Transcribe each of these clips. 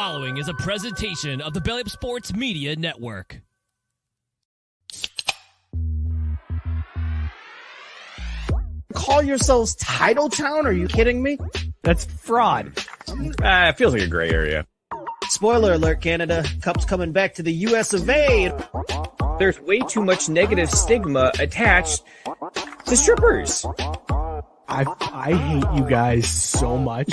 following is a presentation of the Belly Up Sports Media Network. Call yourselves Title Town? Are you kidding me? That's fraud. It feels like a gray area. Spoiler alert, Canada. Cup's coming back to the US of A. There's way too much negative stigma attached to strippers. I hate you guys so much.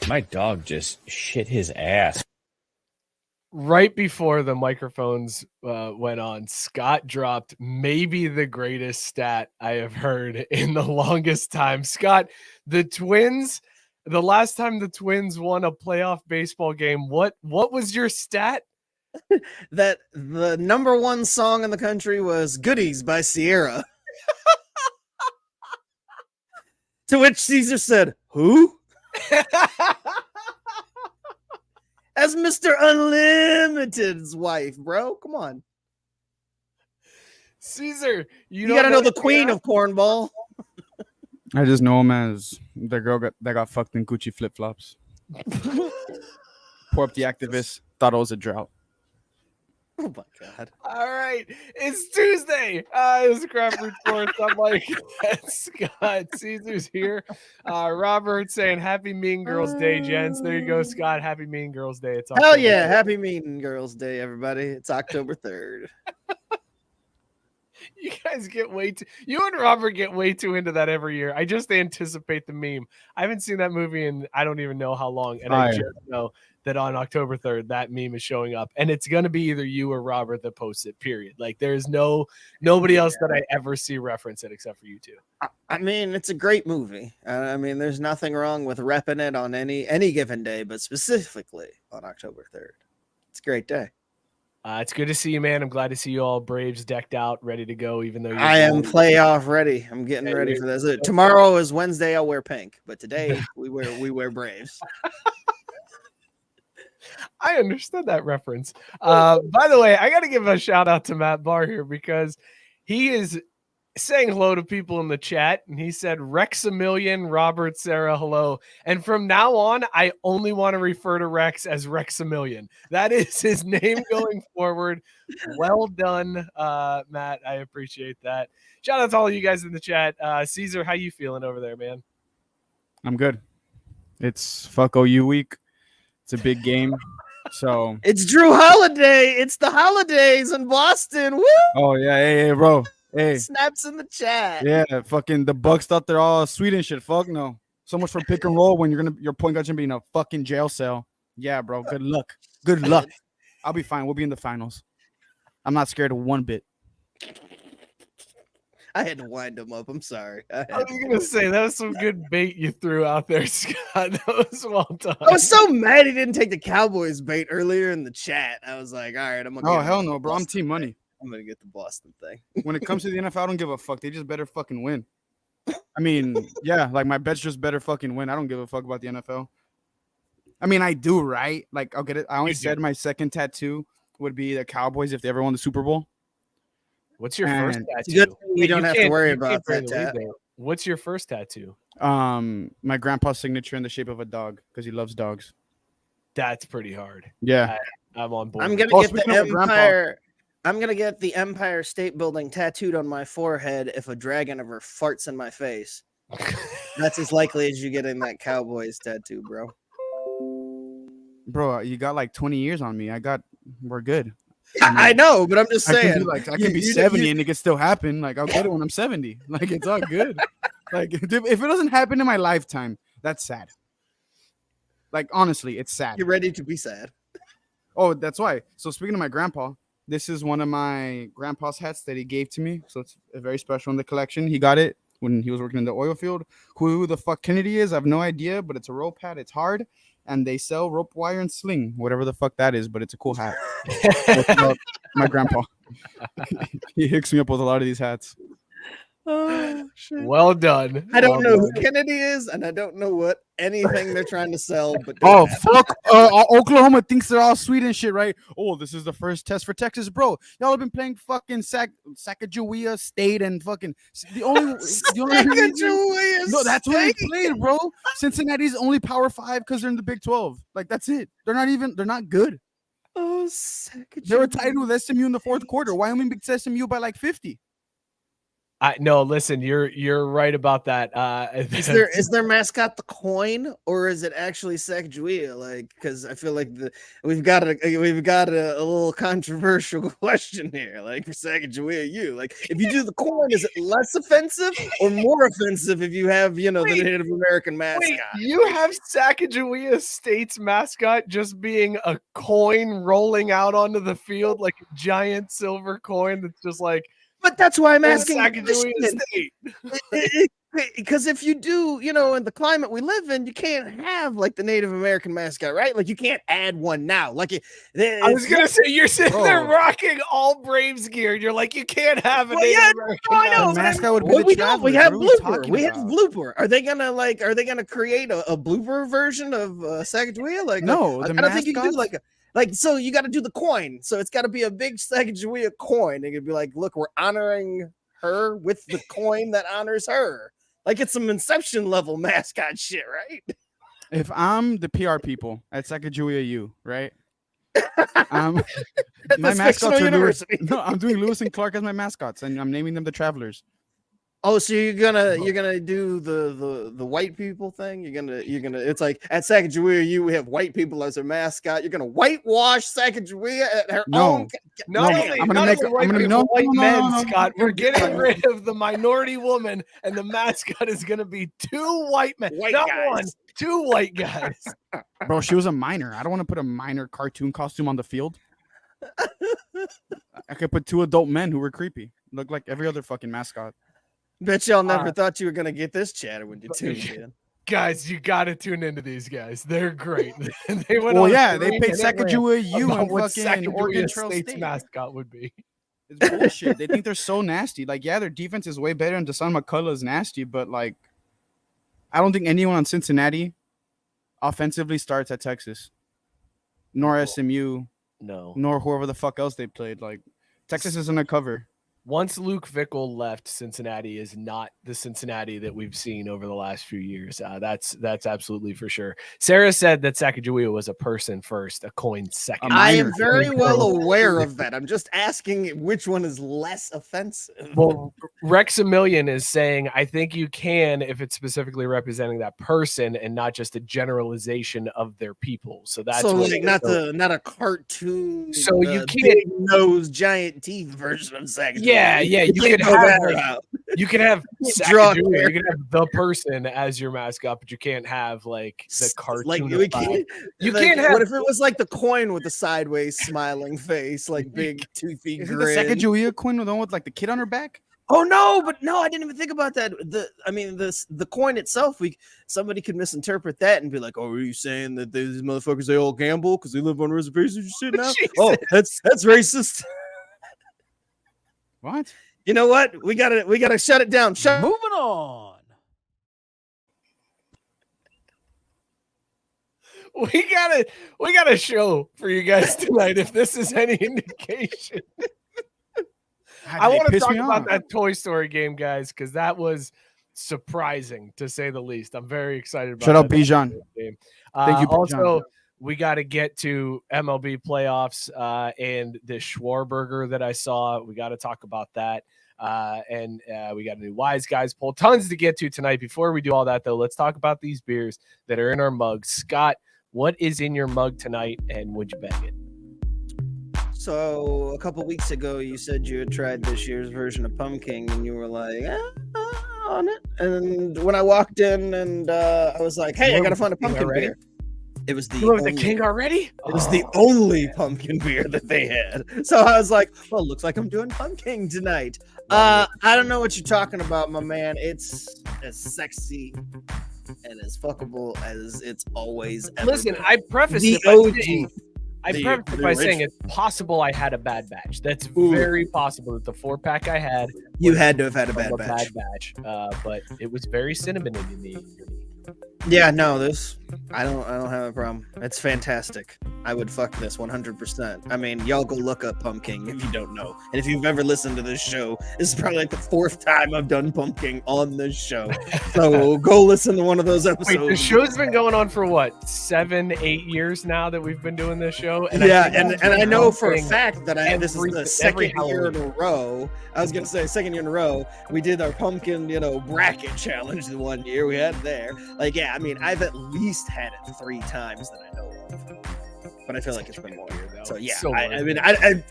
My dog just shit his ass. Right before the microphones went on, Scott dropped maybe the greatest stat I have heard in the longest time. Scott, the Twins, the last time the Twins won a playoff baseball game, what was your stat? That the number one song in the country was Goodies by Sierra. To which Cesar said, who? As Mr. Unlimited's wife, bro. Come on. Cesar, you gotta know the queen of cornball. I just know him as the girl that got fucked in Gucci flip-flops. Poor up the activist. Thought it was a drought. Oh my God. All right. It's Tuesday. It's Craft Reports. I'm like, Scott. Caesar's here. Robert saying Happy Mean Girls Day, gents. There you go, Scott. Happy Mean Girls Day. It's Hell yeah. Happy Mean Girls Day, everybody. It's October 3rd. You guys get you and Robert get way too into that every year. I just anticipate the meme. I haven't seen that movie in I don't even know how long. And I just know that on October 3rd, that meme is showing up. And it's going to be either you or Robert that posts it, period. Like there's nobody else that I ever see reference it except for you two. I mean, it's a great movie. I mean, there's nothing wrong with repping it on any given day, but specifically on October 3rd. It's a great day. It's good to see you, man. I'm glad to see you all Braves decked out, ready to go, even though I am playoff ready. I'm getting ready for this. Tomorrow is Wednesday. I'll wear pink, but today we wear Braves. I understood that reference. By the way, I got to give a shout out to Matt Barr here because he is saying hello to people in the chat, and he said Rexamillion, Robert, Sarah, hello. And from now on, I only want to refer to Rex as Rexamillion. That is his name going forward. Well done, Matt. I appreciate that. Shout out to all you guys in the chat. Cesar, how you feeling over there, man? I'm good. It's fuck OU week. It's a big game. So it's Drew Holiday. It's the holidays in Boston. Woo! Oh yeah, hey bro. Hey, snaps in the chat. Yeah, fucking the Bucks thought they're all sweet and shit. Fuck no. So much for pick and roll when your point guard's gonna be in a fucking jail cell. Yeah, bro. Good luck. Good luck. I'll be fine. We'll be in the finals. I'm not scared of one bit. I had to wind him up. I'm sorry. I was gonna say that was some good bait you threw out there, Scott. That was well done. I was so mad he didn't take the Cowboys bait earlier in the chat. I was like, all right, I'm gonna. Oh hell no, bro. I'm team money. I'm gonna get the Boston thing. When it comes to the NFL, I don't give a fuck. They just better fucking win. I mean, yeah, like my bets just better fucking win. I don't give a fuck about the NFL. I mean, I do, right? Like, I'll get it. I always said my second tattoo would be the Cowboys if they ever won the Super Bowl. What's your first tattoo? You don't have to worry about that. What's your first tattoo? My grandpa's signature in the shape of a dog because he loves dogs. That's pretty hard. Yeah, I'm on board. I'm gonna get the Empire. I'm going to get the Empire State Building tattooed on my forehead if a dragon ever farts in my face. That's as likely as you getting that Cowboys tattoo, bro. Bro, you got like 20 years on me. We're good. I know, but I'm just saying. I can be 70 and it can still happen. Like, I'll get it when I'm 70. Like, it's all good. Like, if it doesn't happen in my lifetime, that's sad. Like, honestly, it's sad. You're ready to be sad. Oh, that's why. So, speaking of my grandpa, this is one of my grandpa's hats that he gave to me. So it's a very special in the collection. He got it when he was working in the oil field. Who the fuck Kennedy is, I have no idea, but it's a rope hat. It's hard. And they sell rope wire and sling, whatever the fuck that is, but it's a cool hat. My grandpa. He hooks me up with a lot of these hats. Oh, shit. Well done. I don't know Well who Kennedy is, and I don't know what anything they're trying to sell. But Oh, fuck. Oklahoma thinks they're all sweet and shit, right? Oh, this is the first test for Texas, bro. Y'all have been playing fucking Sacagawea State and fucking the only Sacagawea no, that's what they State? played, bro. Cincinnati's only Power 5 because they're in the Big 12. Like, that's it. They're not good. Oh, They were tied with SMU in the fourth quarter. Wyoming beat SMU by like 50. No, listen, you're right about that. Is their mascot the coin, or is it actually Sacagawea? Like, because I feel like we've got a little controversial question here. Like for Sacagawea, like if you do the coin, is it less offensive or more offensive if you have the Native American mascot? Wait, you have Sacagawea State's mascot just being a coin rolling out onto the field like a giant silver coin that's just like. But that's why I'm asking. Because if you do, in the climate we live in, you can't have like the Native American mascot, right? Like you can't add one now. Like I was gonna say you're sitting there rocking all Braves gear, and you're like, you can't have a Native American mascot would be we have blooper. We have blooper. Are they gonna create a blooper version of Sacagawea? Like no, I don't think you can do so you got to do the coin. So it's got to be a big Sacagawea coin. It could be like, look, we're honoring her with the coin that honors her. Like it's some Inception level mascot shit, right? If I'm the PR people at Sacagawea U, right? My mascots are university. I'm doing Lewis and Clark as my mascots, and I'm naming them the Travelers. Oh, so you're gonna do the white people thing? You're gonna it's like at Sacagawea U we have white people as their mascot. You're gonna whitewash Sacagawea at her own. I'm gonna make white men, Scott. We're getting rid of the minority woman, and the mascot is gonna be two white men, not guys. One, two white guys. Bro, she was a minor. I don't want to put a minor cartoon costume on the field. I could put two adult men who were creepy, look like every other fucking mascot. Bet y'all never thought you were gonna get this chatter when you tuned in. Guys, you got to tune into these guys. They're great. They they paid Sacagawea U and fucking Oregon Trail State mascot would be. It's bullshit. They think they're so nasty. Like, yeah, their defense is way better, and Deshaun McCullough is nasty, but like, I don't think anyone on Cincinnati offensively starts at Texas, nor SMU, nor whoever the fuck else they played. Like, Texas isn't a cover. Once Luke Fickell left, Cincinnati is not the Cincinnati that we've seen over the last few years. That's absolutely for sure. Sarah said that Sacagawea was a person first, a coin second. I am very well aware of that. I'm just asking which one is less offensive. Well, Rexamillion is saying, I think you can if it's specifically representing that person and not just a generalization of their people. So that's not a cartoon. So you can't big nose, giant teeth version of Sacagawea. Yeah, you could have you can have Sacagawea, you can have the person as your mascot, but you can't have like the cartoon. Like you can't have. What if it was like the coin with the sideways smiling face, like big toothy grin? The Sacagawea coin with the one with like the kid on her back? Oh no, I didn't even think about that. The coin itself, somebody could misinterpret that and be like, "Oh, are you saying that these motherfuckers they all gamble because they live on reservations and shit now?" Oh, that's racist. What? You know what? We gotta shut it down. Moving on. We got a show for you guys tonight. If this is any indication, I want to talk about that Toy Story game, guys, because that was surprising to say the least. I'm very excited about. Shut up, Bijan. Thank you. Also, we got to get to MLB playoffs and the SchwarBurger that I saw. We got to talk about that. And we got a new Wiseguy poll. Tons to get to tonight. Before we do all that, though, let's talk about these beers that are in our mugs. Scott, what is in your mug tonight, and would you bag it? So a couple weeks ago, you said you had tried this year's version of Pumpkin, and you were like, on it. And when I walked in, and I was like, hey, I got to find a pumpkin beer. It was the king already? It was the only pumpkin beer that they had. So I was like, well, looks like I'm doing pumpkin tonight. I don't know what you're talking about, my man. It's as sexy and as fuckable as it's always ever Listen, been. I prefaced the it by OG. saying, I prefaced it by saying it's possible I had a bad batch. That's very possible that the 4-pack I had. You had to have had a bad batch. But it was very cinnamon in me. Yeah, no, I don't have a problem. It's fantastic. I would fuck this 100%. I mean, y'all go look up pumpkin if you don't know. And if you've ever listened to this show, this is probably like the 4th time I've done pumpkin on this show. So go listen to one of those episodes. Wait, the show's been going on for what, 7-8 years now that we've been doing this show? And I know for a fact that this is the second year in a row. I was gonna say second year in a row. We did our pumpkin, bracket challenge the one year we had there. Like, yeah, I mean, I've at least had it 3 times that I know of. But I feel like it's been more. So yeah, I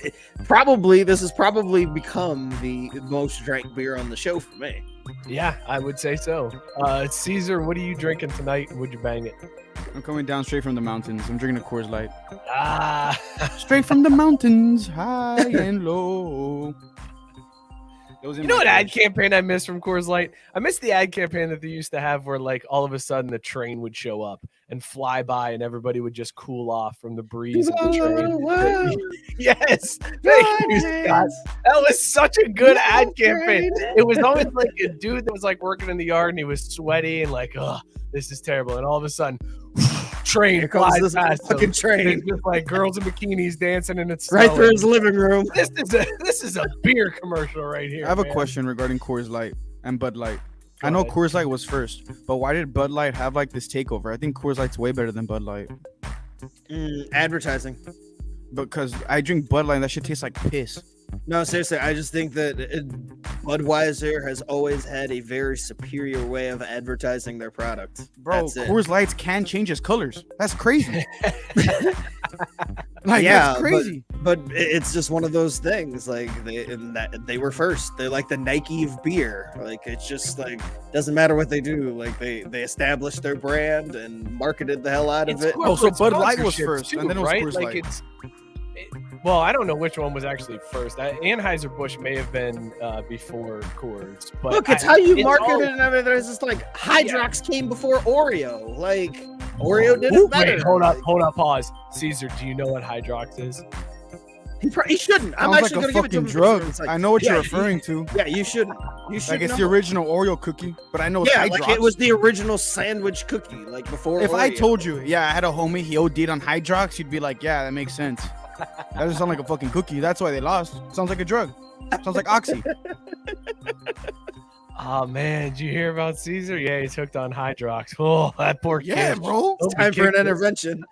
probably this has probably become the most drank beer on the show for me. Yeah, I would say so. Cesar, what are you drinking tonight? Would you bang it? I'm coming down straight from the mountains. I'm drinking a Coors Light. Straight from the mountains, high and low. You know what ad campaign I miss from Coors Light? I miss the ad campaign that they used to have where, like, all of a sudden the train would show up and fly by and everybody would just cool off from the breeze of the train. Yes. Thank you, Scott. That was such a good ad campaign. It was always like a dude that was like working in the yard and he was sweaty and like, oh, this is terrible. And all of a sudden, train flies past fucking train. It's just like girls in bikinis dancing and it's right through his living room. This is a beer commercial right here. I have a question regarding Coors Light and Bud Light. I know Coors Light was first, but why did Bud Light have like this takeover? I think Coors Light's way better than Bud Light. Advertising. Because I drink Bud Light and that shit tastes like piss. No, seriously, I just think that Budweiser has always had a very superior way of advertising their product. Bro, Coors Lights can change its colors. That's crazy. That's crazy. But it's just one of those things. Like they were first. They're like the Nike of beer. Like it's just like doesn't matter what they do. Like they established their brand and marketed the hell out of it. Oh, so Bud Light was first, and then it was Coors Light. Well, I don't know which one was actually first. Anheuser-Busch may have been before Coors. But look, it's how you market it and everything. It's just like Hydrox came before Oreo. Like Oreo did it better. Wait, hold up, pause. Cesar, do you know what Hydrox is? He shouldn't. I'm actually like going to give it to him. Drug. Like, I know what you're referring to. Yeah, you shouldn't. Like it's the original Oreo cookie, but I know it's Hydrox. Like it was the original sandwich cookie, like before. If Oreo. I told you, I had a homie, he OD'd on Hydrox, you'd be like, yeah, that makes sense. That doesn't sound like a fucking cookie. That's why they lost. Sounds like a drug. Sounds like Oxy. Oh man, did you hear about Cesar? Yeah, he's hooked on Hydrox. Oh, that poor kid. Yeah, bro. It's time for an intervention.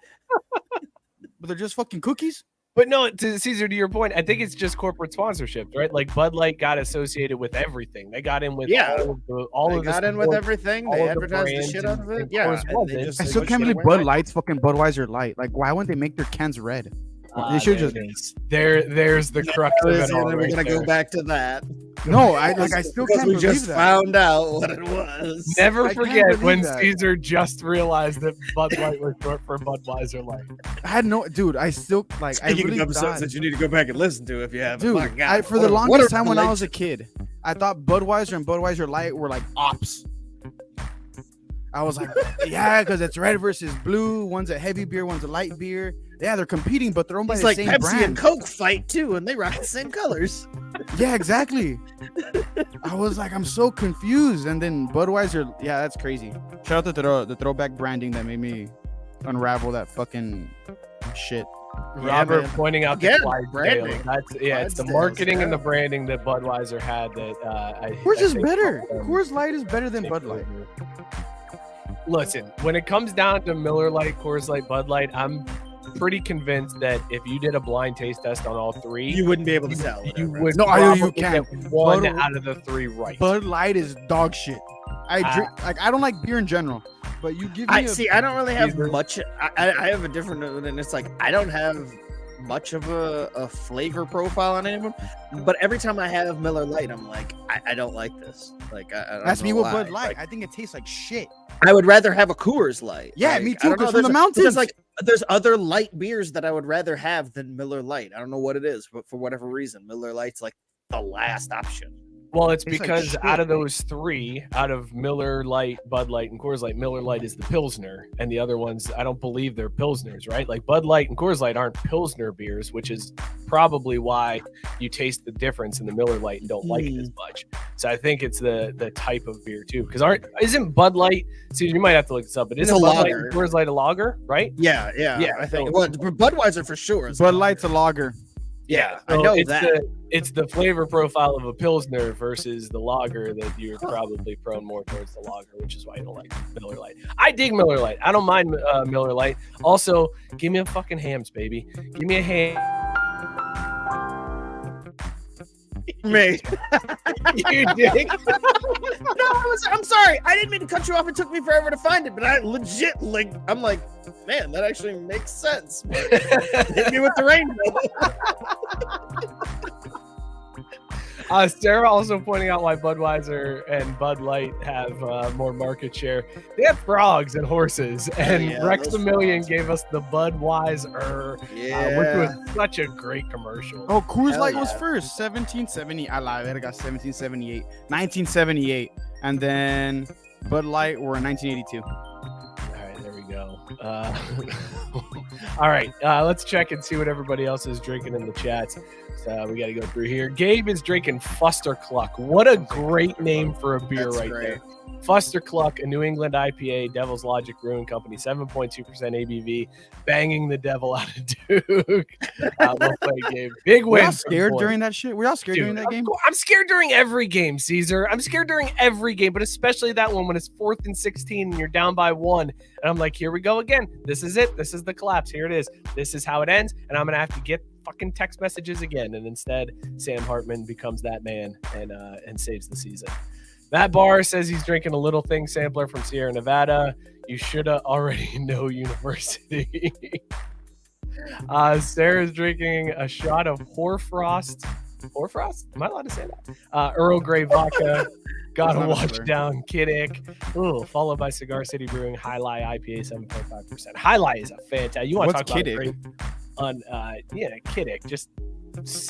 But they're just fucking cookies. But no, to Cesar, to your point, I think it's just corporate sponsorship, right? Like Bud Light got associated with everything. They got in with all of got in with everything. They advertised the shit out of it. Yeah, I still can't believe Bud Light's fucking Budweiser Light. Like, why wouldn't they make their cans red? They should just. There's the crux of it all. We're gonna go back to that. No, I still can't believe that. We just found out what it was. Never forget when Cesar just realized that Bud Light was short for Budweiser Light. I had no, dude. I still like. Speaking of episodes that you need to go back and listen to if you haven't. Dude, for the longest time when I was a kid, I thought Budweiser and Budweiser Light were like ops. I was like, yeah, because it's red versus blue. One's a heavy beer, one's a light beer. Yeah, they're competing, but they're owned by the same brand. It's like Pepsi and Coke fight too, and they rock the same colors. Yeah, exactly. I was like, I'm so confused. And then Budweiser, yeah, that's crazy. Shout out to the throwback branding that made me unravel that fucking shit. Robert pointing out the branding. It's the marketing and the branding that Budweiser had that Coors is better. Coors Light is better than Bud Light. Listen, when it comes down to Miller Lite, Coors Light, Bud Light, I'm pretty convinced that if you did a blind taste test on all three, you wouldn't be able to tell. You would you can't get one out of the three right. Bud Light is dog shit. I don't like beer in general, but you give me. I don't really have much. I have a different, and it's like I don't have much of a flavor profile on any of them. But every time I have Miller Lite, I'm like, I don't like this. Like I don't that's know me with why. Bud Light. I think it tastes like shit. I would rather have a Coors Light. Yeah, me too. Because from the mountains, there's other light beers that I would rather have than Miller Lite. I don't know what it is, but for whatever reason, Miller Lite's like the last option. Well, it's Tastes like because shit. out of those three, out of Miller Lite, Bud Light, and Coors Light, Miller Lite is the Pilsner, and the other ones, I don't believe they're Pilsners, right? Like Bud Light and Coors Light aren't Pilsner beers, which is probably why you taste the difference in the Miller Lite and don't like it as much. So I think it's the type of beer too, because isn't Bud Light? See, you might have to look this up, but isn't a Bud Light lager. and Coors Light a lager, right? Yeah. I think. Well, Budweiser for sure. Is Bud Light's a lager. Yeah, So I know it's that. It's the flavor profile of a Pilsner versus the lager that you're probably prone more towards the lager, which is why you don't like Miller Lite. I dig Miller Lite. I don't mind Miller Lite. Also, give me a fucking hams, baby. Give me a ham. Me. You dig? I'm sorry. I didn't mean to cut you off. It took me forever to find it, but I legit I'm like, man, that actually makes sense. Hit me with the rainbow. Sarah also pointing out why Budweiser and Bud Light have more market share. They have frogs and horses, and Rex a Million gave us the Budweiser, which was such a great commercial. Oh, Coors Light was first, 1770. I lied. I got 1778, 1978, and then Bud Light were in 1982. All right, there we go. All right, let's check and see what everybody else is drinking in the chats. So we got to go through here. Gabe is drinking Fuster Cluck. What a great name for a beer. That's right great. There. Fuster Cluck, a New England IPA, Devil's Logic Brewing Company, 7.2% ABV, banging the devil out of Duke. Well played, Gabe. Big win. Were y'all scared during that shit? Were y'all scared during that game? I'm scared during every game, Cesar. I'm scared during every game, but especially that one when it's 4th and 16 and you're down by 1. And I'm like, here we go again. This is it. This is the collapse. Here it is. This is how it ends. And I'm going to have to get fucking text messages again. And instead, Sam Hartman becomes that man and saves the season. Matt Barr says he's drinking a Little Thing sampler from Sierra Nevada. You should already know University. Sarah's drinking a shot of Hoarfrost. Hoarfrost? Am I allowed to say that? Earl Grey vodka. Gotta watch down Kiddick. Ooh, followed by Cigar City Brewing High Lie IPA 7.5%. High Lie is a fantastic. You want to talk about Kiddick? Kiddick. Just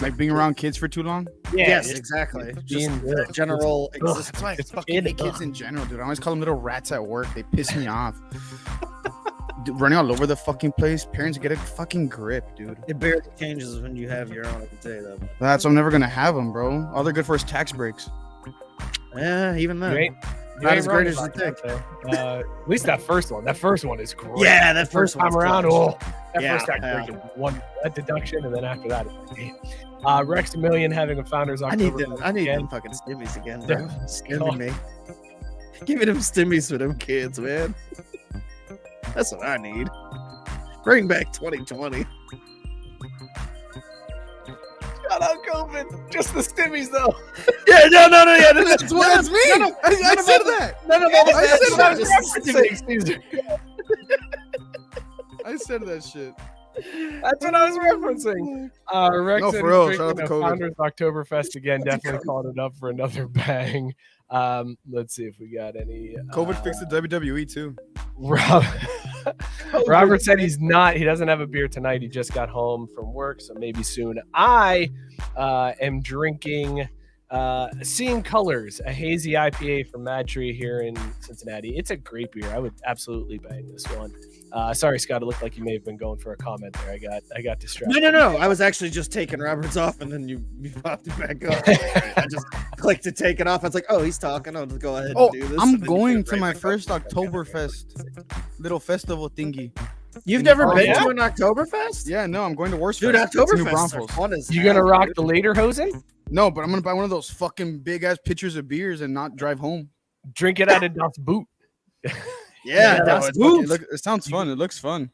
like being around kids for too long. Yeah, yes, exactly. Just general existence. That's why I fucking hate kids in general, dude. I always call them little rats at work. They piss me off. Dude, running all over the fucking place. Parents get a fucking grip, dude. It barely changes when you have your own. I can tell you that. That's why I'm never gonna have them, bro. All they're good for is tax breaks. Yeah, even then. Not as great as you think. At least that first one. That first one is great. Yeah, that first time around. Close. First tax break one deduction, and then after that, it's like, damn. Rex a Million having a founders October. I need them fucking stimmies again, bro. Stimmy me. Give me them stimmies for them kids, man. That's what I need. Bring back 2020. Shout out COVID. Just the stimmies, though. Yeah, no. Yeah, that's me. I said that. I said that shit. That's what I was referencing. Rex for real. Shout out to COVID. Founders Oktoberfest again. Definitely called it up for another bang. Let's see if we got any. COVID fixed the WWE too. Robert said he doesn't have a beer tonight. He just got home from work, so maybe soon. I am drinking Seeing Colors, a hazy IPA from Mad Tree here in Cincinnati. It's a great beer. I would absolutely bang this one. Sorry, Scott. It looked like you may have been going for a comment there. I got distracted. No. I was actually just taking Robert's off, and then you popped it back up. I just clicked to take it off. I was like, oh, he's talking. I'll just go ahead and do this. I'm going to my first Oktoberfest little festival thingy. You've never been to an Oktoberfest? Yeah, no, I'm going to Worst. Dude, Oktoberfest are fun as You gonna rock the Lederhosen? No, but I'm gonna buy one of those fucking big ass pitchers of beers and not drive home. Drink it out of Das Boot. It sounds fun. It looks fun.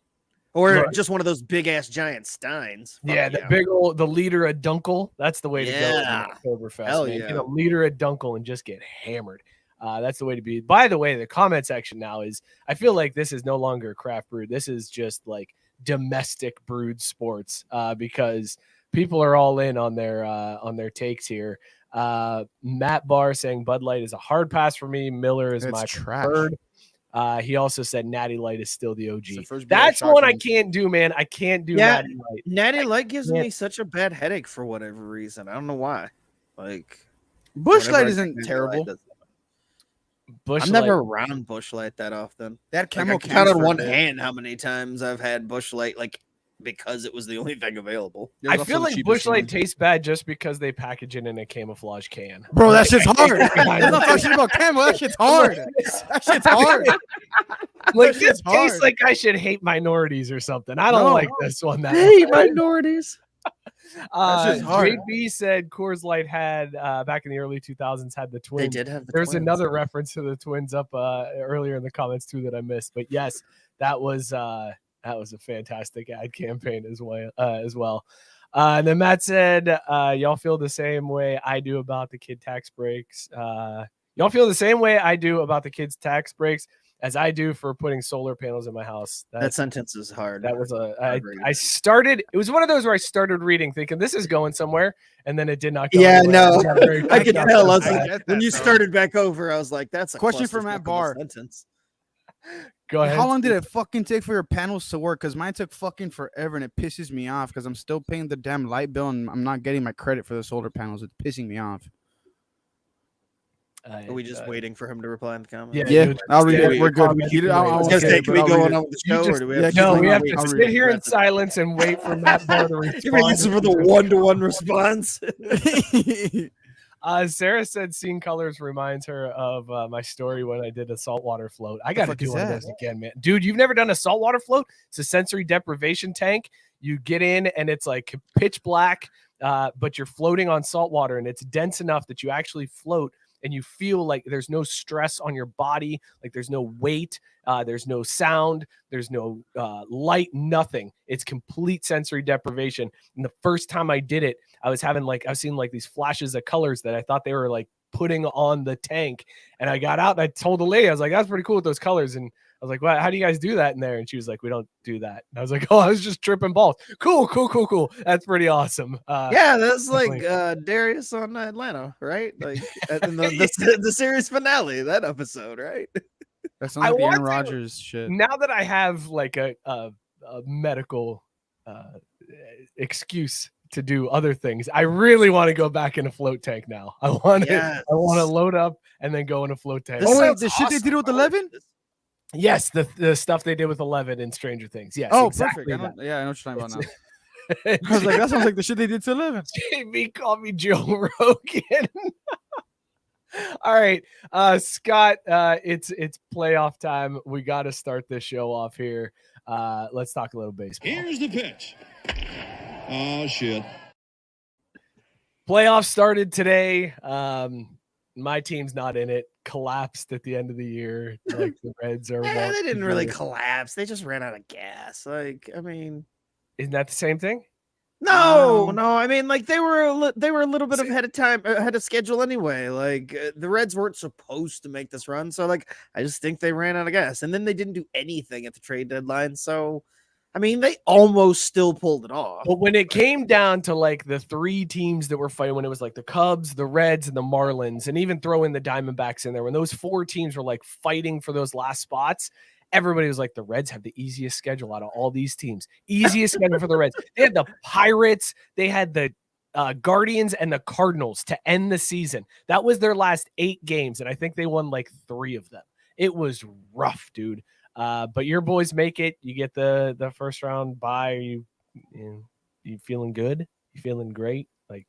Or just one of those big ass giant steins. Yeah, the liter of Dunkel. That's the way to go in Oktoberfest. Hell man. yeah. Get a liter of Dunkel and just get hammered. That's the way to be. By the way, the comment section now is, I feel like this is no longer craft brew. This is just like domestic brewed sports because people are all in on their takes here. Matt Barr saying Bud Light is a hard pass for me. Miller is my preferred. He also said Natty Light is still the OG. That's one I can't do, man. I can't do Natty Light. Natty Light gives me such a bad headache for whatever reason. I don't know why. Like, Bush Whenever Light I isn't drink terrible. Bush I'm Light. never around Bush Light that often. That Like, camel I can count cans on for one bit. hand how many times I've had Bush Light, like because it was the only thing available. It was I also feel the like cheapest Bush Light one. tastes bad just because they package it in a camouflage can. Bro, that shit's hard. It's I'm not talking shit about camel. That shit's hard. That shit's hard. Like That this shit's tastes hard. like I should hate minorities or something. I don't No. like this one that Hey, much. minorities. shit's hard. JB said Coors Light had back in the early 2000s had the They Twins. did have the There's Twins. another reference to the Twins up earlier in the comments too that I missed. But yes, that was a fantastic ad campaign as well. And then Matt said, y'all feel the same way I do about the kid tax breaks. Y'all feel the same way I do about the kids' tax breaks as I do for putting solar panels in my house. That sentence is hard. That was Agreed. I started. It was one of those where I started reading, thinking this is going somewhere, and then it did not go. Yeah, anywhere. no, got very I could freaked out. tell. I was I like, get when that, you though. started back over, I was like, that's a Question for clusterfuck Matt of a Barr. sentence. Go ahead. How long did it fucking take for your panels to work? Because mine took fucking forever, and it pisses me off because I'm still paying the damn light bill, and I'm not getting my credit for the solar panels. It's pissing me off. Are we just waiting for him to reply in the comments? Yeah, Yeah, dude, I'll read yeah, it. We're good. comment, He did- you I can I was wait. gonna Okay, say, can but we I'll go read on it. with the You show, or just- do we yeah, have keep No, going we on. have to I'll sit read it. here in silence and wait for Matt Barr to respond. You're gonna use it for the one-to-one response. Sarah said seeing colors reminds her of my story when I did a saltwater float. I got to fuck do is one of that? those again, man. Dude, you've never done a saltwater float? It's a sensory deprivation tank. You get in and it's like pitch black, but you're floating on salt water and it's dense enough that you actually float and you feel like there's no stress on your body, like there's no weight, there's no sound, there's no light, nothing. It's complete sensory deprivation. And the first time I did it, I was seeing like these flashes of colors that I thought they were like putting on the tank. And I got out and I told the lady, I was like, that's pretty cool with those colors. And I was like, well, how do you guys do that in there? And she was like, we don't do that. And I was like, oh, I was just tripping balls. Cool. That's pretty awesome. Yeah, that's like definitely. Darius on Atlanta, right? Like in the series finale, that episode, right? That sounds I like the Aaron want to- Rodgers shit. Now that I have like a medical excuse to do other things, I really want to go back in a float tank now. I want Yes. to load up and then go in a float tank. This Oh, wait, sounds the shit they did awesome, with bro. 11? Yes, the stuff they did with 11 in Stranger Things. Yes. Oh, exactly perfect. that. I know what you're talking about now. It's- I was like, that sounds like the shit they did to 11. JB called me Joe Rogan. All right, Scott, it's playoff time. We got to start this show off here. Let's talk a little baseball. Here's the pitch. Oh, shit. Playoffs started today. My team's not in it. Collapsed at the end of the year. Like the Reds are. They didn't really collapse. They just ran out of gas. Like, I mean, Isn't that the same thing? no. I mean, like they were a little bit ahead of schedule anyway. Like the Reds weren't supposed to make this run, so like I just think they ran out of gas, and then they didn't do anything at the trade deadline. So, I mean, they almost still pulled it off. But when it came down to like the three teams that were fighting, when it was like the Cubs, the Reds, and the Marlins, and even throw in the Diamondbacks in there, when those four teams were like fighting for those last spots, everybody was like, the Reds have the easiest schedule out of all these teams. Easiest schedule for the Reds. They had the Pirates, they had the Guardians and the Cardinals to end the season. That was their last 8 games, and I think they won like 3 of them. It was rough, dude. But your boys make it. You get the first round bye. You feeling good? You feeling great? Like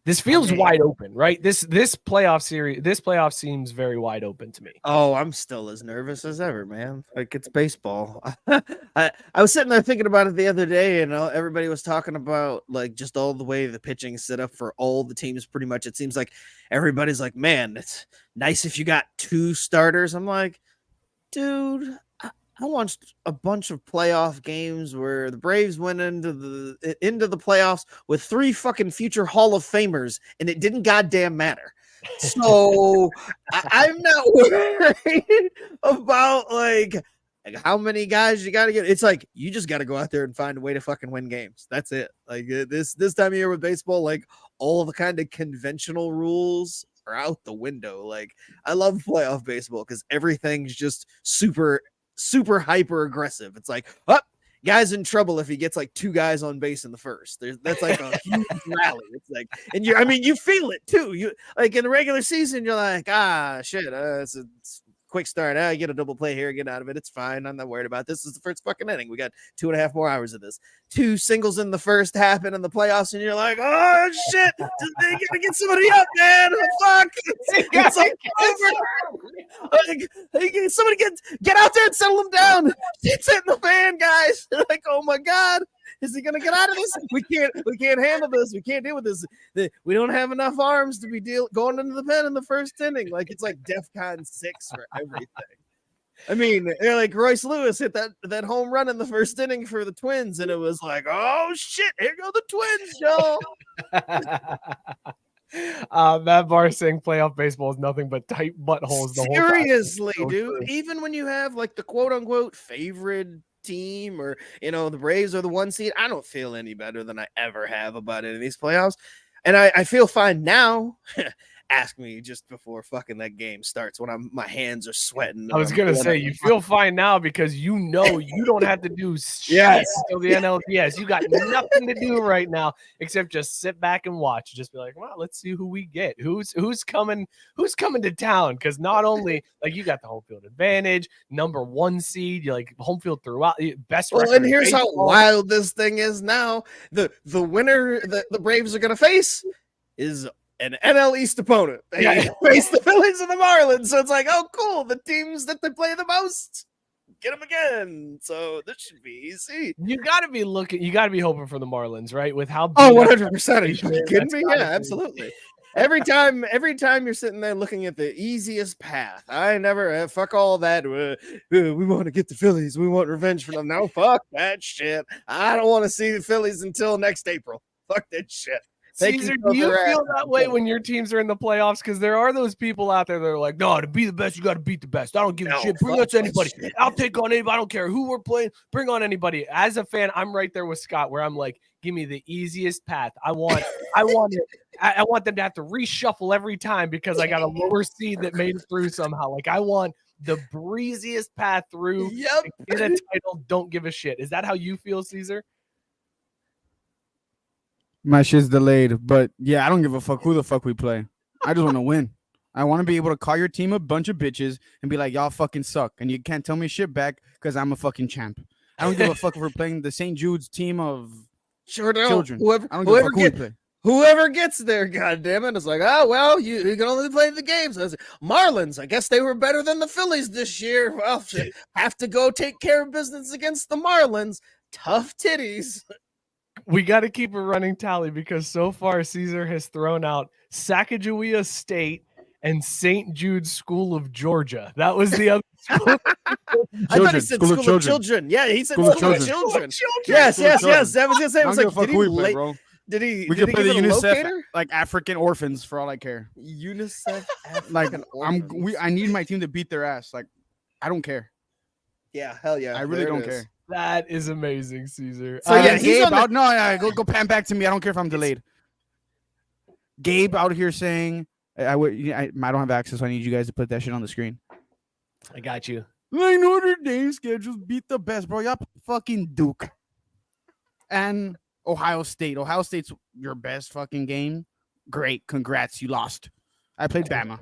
this feels wide open, right? This playoff seems very wide open to me. Oh, I'm still as nervous as ever, man. Like it's baseball. I was sitting there thinking about it the other day, and everybody was talking about like just all the way the pitching set up for all the teams. Pretty much, it seems like everybody's like, "Man, it's nice if you got 2 starters." I'm like, dude, I watched a bunch of playoff games where the Braves went into the playoffs with 3 fucking future Hall of Famers, and it didn't goddamn matter. So I'm not worried about like how many guys you got to get. It's like you just got to go out there and find a way to fucking win games. That's it. Like this time of year with baseball, like all the kind of conventional rules are out the window. Like I love playoff baseball because everything's just super hyper aggressive. It's like, guy's in trouble if he gets like 2 guys on base in the first. That's like a huge rally. It's like, and you feel it too. You like in the regular season, you're like, shit, it's a quick start. I get a double play here, get out of it. It's fine. I'm not worried about this. This is the first fucking inning. We got 2.5 more hours of this. 2 singles in the first happen in the playoffs, and you're like, oh shit, they gotta get somebody up, man. Fuck, it's over. Like, somebody get out there and settle him down. It's hitting the fan, guys. Like, oh my god. Is he gonna get out of this? We can't handle this. We can't deal with this. We don't have enough arms to be going into the pen in the first inning. Like it's like DEFCON 6 for everything. I mean, like Royce Lewis hit that home run in the first inning for the Twins, and it was like, oh shit, here go the Twins, y'all. Matt Barr saying playoff baseball is nothing but tight buttholes. The whole time. Seriously, dude. Even when you have like the quote unquote favorite team, or the Braves are the 1 seed, I don't feel any better than I ever have about it in these playoffs, and I feel fine now. Ask me just before fucking that game starts when my hands are sweating. I was gonna say you feel fine now because you don't have to do shit till the NLDS. You got nothing to do right now except just sit back and watch. Just be like, well, let's see who we get. Who's coming to town? Because not only like you got the home field advantage, number 1 seed, you're like home field throughout, best. Well, and here's how wild this thing is now. The winner that the Braves are gonna face is an NL East opponent. They face the Phillies and the Marlins. So it's like, oh, cool. The teams that they play the most, get them again. So this should be easy. You got to be hoping for the Marlins, right? With how 100%. Are you kidding me? Yeah, absolutely. Every time you're sitting there looking at the easiest path, I never fuck all that. We want to get the Phillies. We want revenge for them. No, fuck that shit. I don't want to see the Phillies until next April. Fuck that shit. Cesar, do you feel that way when your teams are in the playoffs? Because there are those people out there that are like, no, to be the best, you got to beat the best. I don't give a shit. Bring us anybody. I'll take on anybody. I don't care who we're playing. Bring on anybody. As a fan, I'm right there with Scott, where I'm like, give me the easiest path. I want them to have to reshuffle every time because I got a lower seed that made it through somehow. Like I want the breeziest path through. Yep. Get a title. Don't give a shit. Is that how you feel, Cesar? My shit's delayed, but yeah, I don't give a fuck who the fuck we play. I just want to win. I want to be able to call your team a bunch of bitches and be like, y'all fucking suck, and you can't tell me shit back because I'm a fucking champ. I don't give a fuck if we're playing the St. Jude's team of children. Whoever gets there, goddammit, is like, oh well, you can only play the games. I was like, Marlins, I guess they were better than the Phillies this year. Well, have to go take care of business against the Marlins. Tough titties. We got to keep a running tally because so far Cesar has thrown out Sacagawea State and St. Jude's School of Georgia. That was the other school. I thought he said School of Children. Yeah, he said School of Children. Yes. I was gonna say, I was like, did he? We could play the UNICEF like African orphans for all I care. UNICEF African orphans. I need my team to beat their ass. Like, I don't care. Yeah, hell yeah. I really don't care. That is amazing, Cesar. So yeah, Gabe go pan back to me. I don't care if I'm delayed. Gabe out here saying I don't have access, so I need you guys to put that shit on the screen. I got you. Like Notre Dame schedules beat the best, bro. Y'all fucking Duke and Ohio State. Ohio State's your best fucking game. Great, congrats, you lost. I played Bama.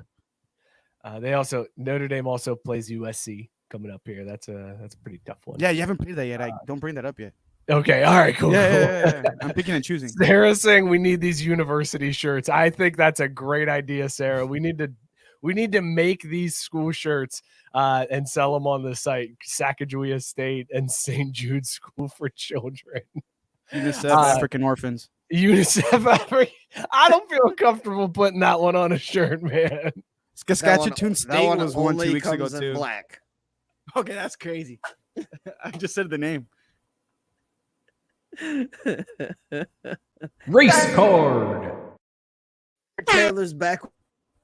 Notre Dame also plays USC coming up here. That's a pretty tough one. Yeah, you haven't played that yet. I don't bring that up yet. Okay, all right, cool. Yeah. I'm picking and choosing. Sarah's saying we need these university shirts. I think that's a great idea, Sarah. We need to make these school shirts and sell them on the site. Sacagawea State and St. Jude's School for Children. UNICEF African orphans. UNICEF African. I don't feel comfortable putting that one on a shirt, man. Saskatchewan State was one 2 weeks ago too. Black. Okay, that's crazy. I just said the name. Race card. Taylor's back with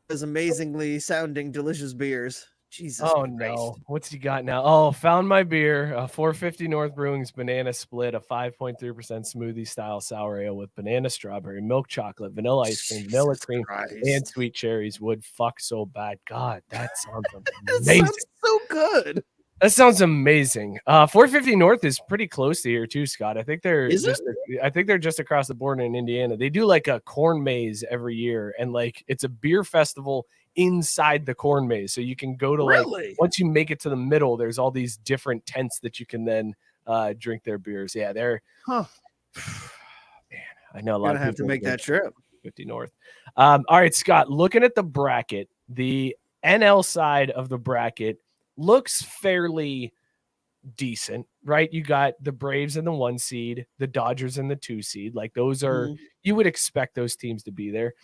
his amazingly sounding delicious beers. Jesus. Oh Christ. no. What's he got now? Oh, found my beer. 450 North Brewing's Banana Split, a 5.3% smoothie style sour ale with banana, strawberry, milk chocolate, vanilla ice cream, vanilla cream, and sweet cherries. Would fuck so bad. God, that sounds amazing. It sounds so good. That sounds amazing. 450 North is pretty close to here too, Scott. I think they're Is it? just across the border in Indiana. They do like a corn maze every year, and like it's a beer festival inside the corn maze. So you can go to like Really? once you make it to the middle, there's all these different tents that you can then drink their beers. Yeah, they're Huh. man, I know a lot Gonna of have people to make that trip. 50 North. All right, Scott, looking at the bracket, the NL side of the bracket looks fairly decent, right? You got the Braves in the 1 seed, the Dodgers in the 2 seed. Like those are, you would expect those teams to be there.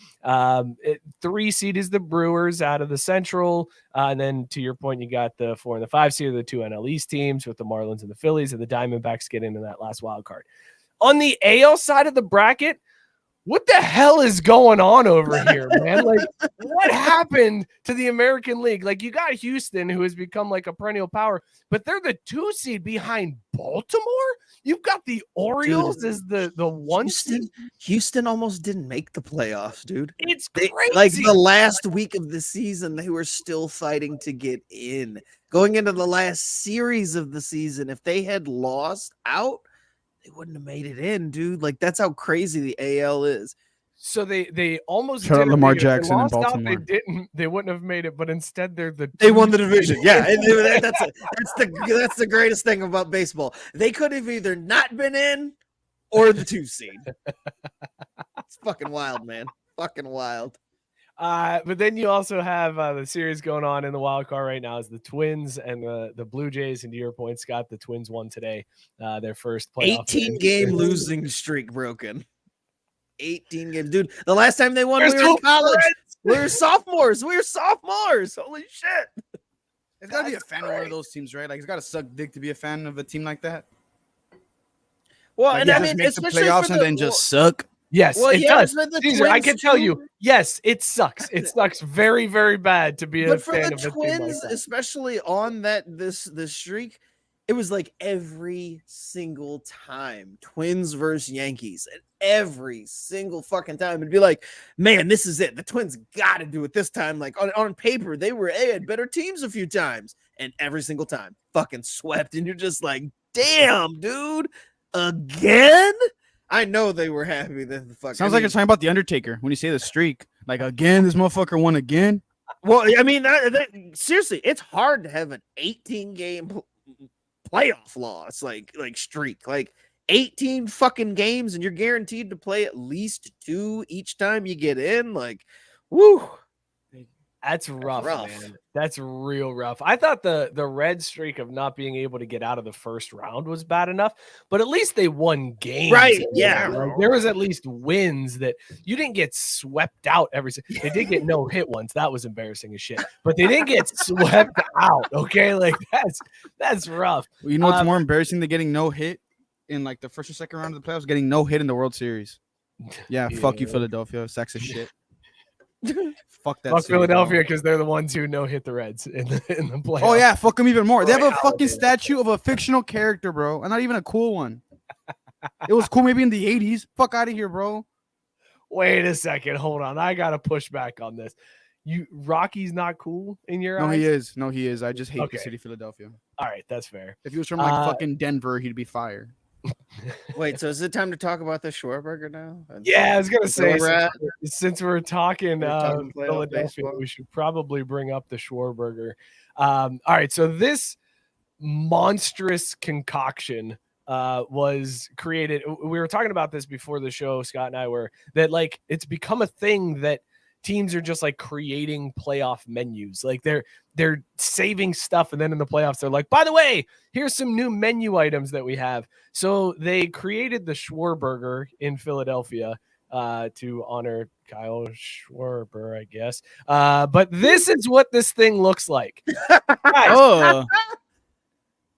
3 seed is the Brewers out of the Central. And then to your point, you got the 4 and the 5 seed of the 2 NL East teams with the Marlins and the Phillies, and the Diamondbacks get into that last wild card. On the AL side of the bracket, what the hell is going on over here, man? Like, what happened to the American League? Like, you got Houston, who has become like a perennial power, but they're the 2 seed behind Baltimore. You've got the Orioles as the 1 seed. Houston almost didn't make the playoffs, dude. It's crazy. Like the last week of the season, they were still fighting to get in. Going into the last series of the season, if they had lost out, they wouldn't have made it in, dude. Like that's how crazy the AL is. So they almost Shout out didn't Lamar make it. If they Jackson in lost out, Baltimore. they wouldn't have made it, but instead they won the division. Yeah, and that's the greatest thing about baseball. They could have either not been in or the 2 seed. It's fucking wild, man. Fucking wild. But then you also have the series going on in the wild card right now is the Twins and the Blue Jays. And to your point, Scott, the Twins won today their first playoff 18-game losing streak broken. 18 games, dude. The last time they won, There's we were in college. friends. We were sophomores. Holy shit. It's gotta be a fan of one of those teams, right? Like it's gotta suck dick to be a fan of a team like that. Well, Like, and you I just mean, make the especially playoffs for and then just suck. Yes, Well, it yeah, does. but the Cesar, I Twins can tell you, too. yes, it sucks. It sucks very, very bad to be a But for fan the of a team Twins, like that. especially on this streak, it was like every single time Twins versus Yankees, and every single fucking time it'd be like, man, this is it. The Twins got to do it this time. Like on paper, they had better teams a few times, and every single time fucking swept. And you're just like, damn, dude, again. I know they were happy that the fuck. Sounds like you're talking about the Undertaker when you say the streak. Like again, this motherfucker won again. Well, I mean, seriously, it's hard to have an 18-game playoff loss, like streak, like 18 fucking games, and you're guaranteed to play at least 2 each time you get in. Like, woo. That's rough, man. That's real rough. I thought the red streak of not being able to get out of the first round was bad enough, but at least they won games. Right, yeah. Like, there was at least wins that you didn't get swept out every. They did get no hit once. That was embarrassing as shit. But they didn't get swept out. Okay, like that's rough. Well, you know what's more embarrassing than getting no hit in like the first or second round of the playoffs? Getting no hit in the World Series. Yeah, fuck you, Philadelphia. Sacks of shit. Fuck that. Fuck city, Philadelphia bro. because they're the ones who no hit the Reds in the playoffs. Oh yeah, fuck them even more. They have a Right. fucking statue of a fictional character, bro, and not even a cool one. It was cool maybe in the 80s. Fuck out of here, bro. Wait a second. Hold on. I gotta push back on this. Rocky's not cool in your No, eyes? he is. No, he is. I just hate Okay. the city of Philadelphia. All right, that's fair. If he was from like fucking Denver, he'd be fired. Wait, so is it time to talk about the SchwarBurger now? Yeah, I was gonna Is that say where we're since we're talking, talking playoff Philadelphia, baseball. we should probably bring up the SchwarBurger. All right, so this monstrous concoction was created. We were talking about this before the show, Scott and I were, that like it's become a thing that teams are just like creating playoff menus. Like they're saving stuff, and then in the playoffs they're like, by the way, here's some new menu items that we have. So they created the SchwarBurger in Philadelphia to honor Kyle Schwarber, I guess. But this is what this thing looks like.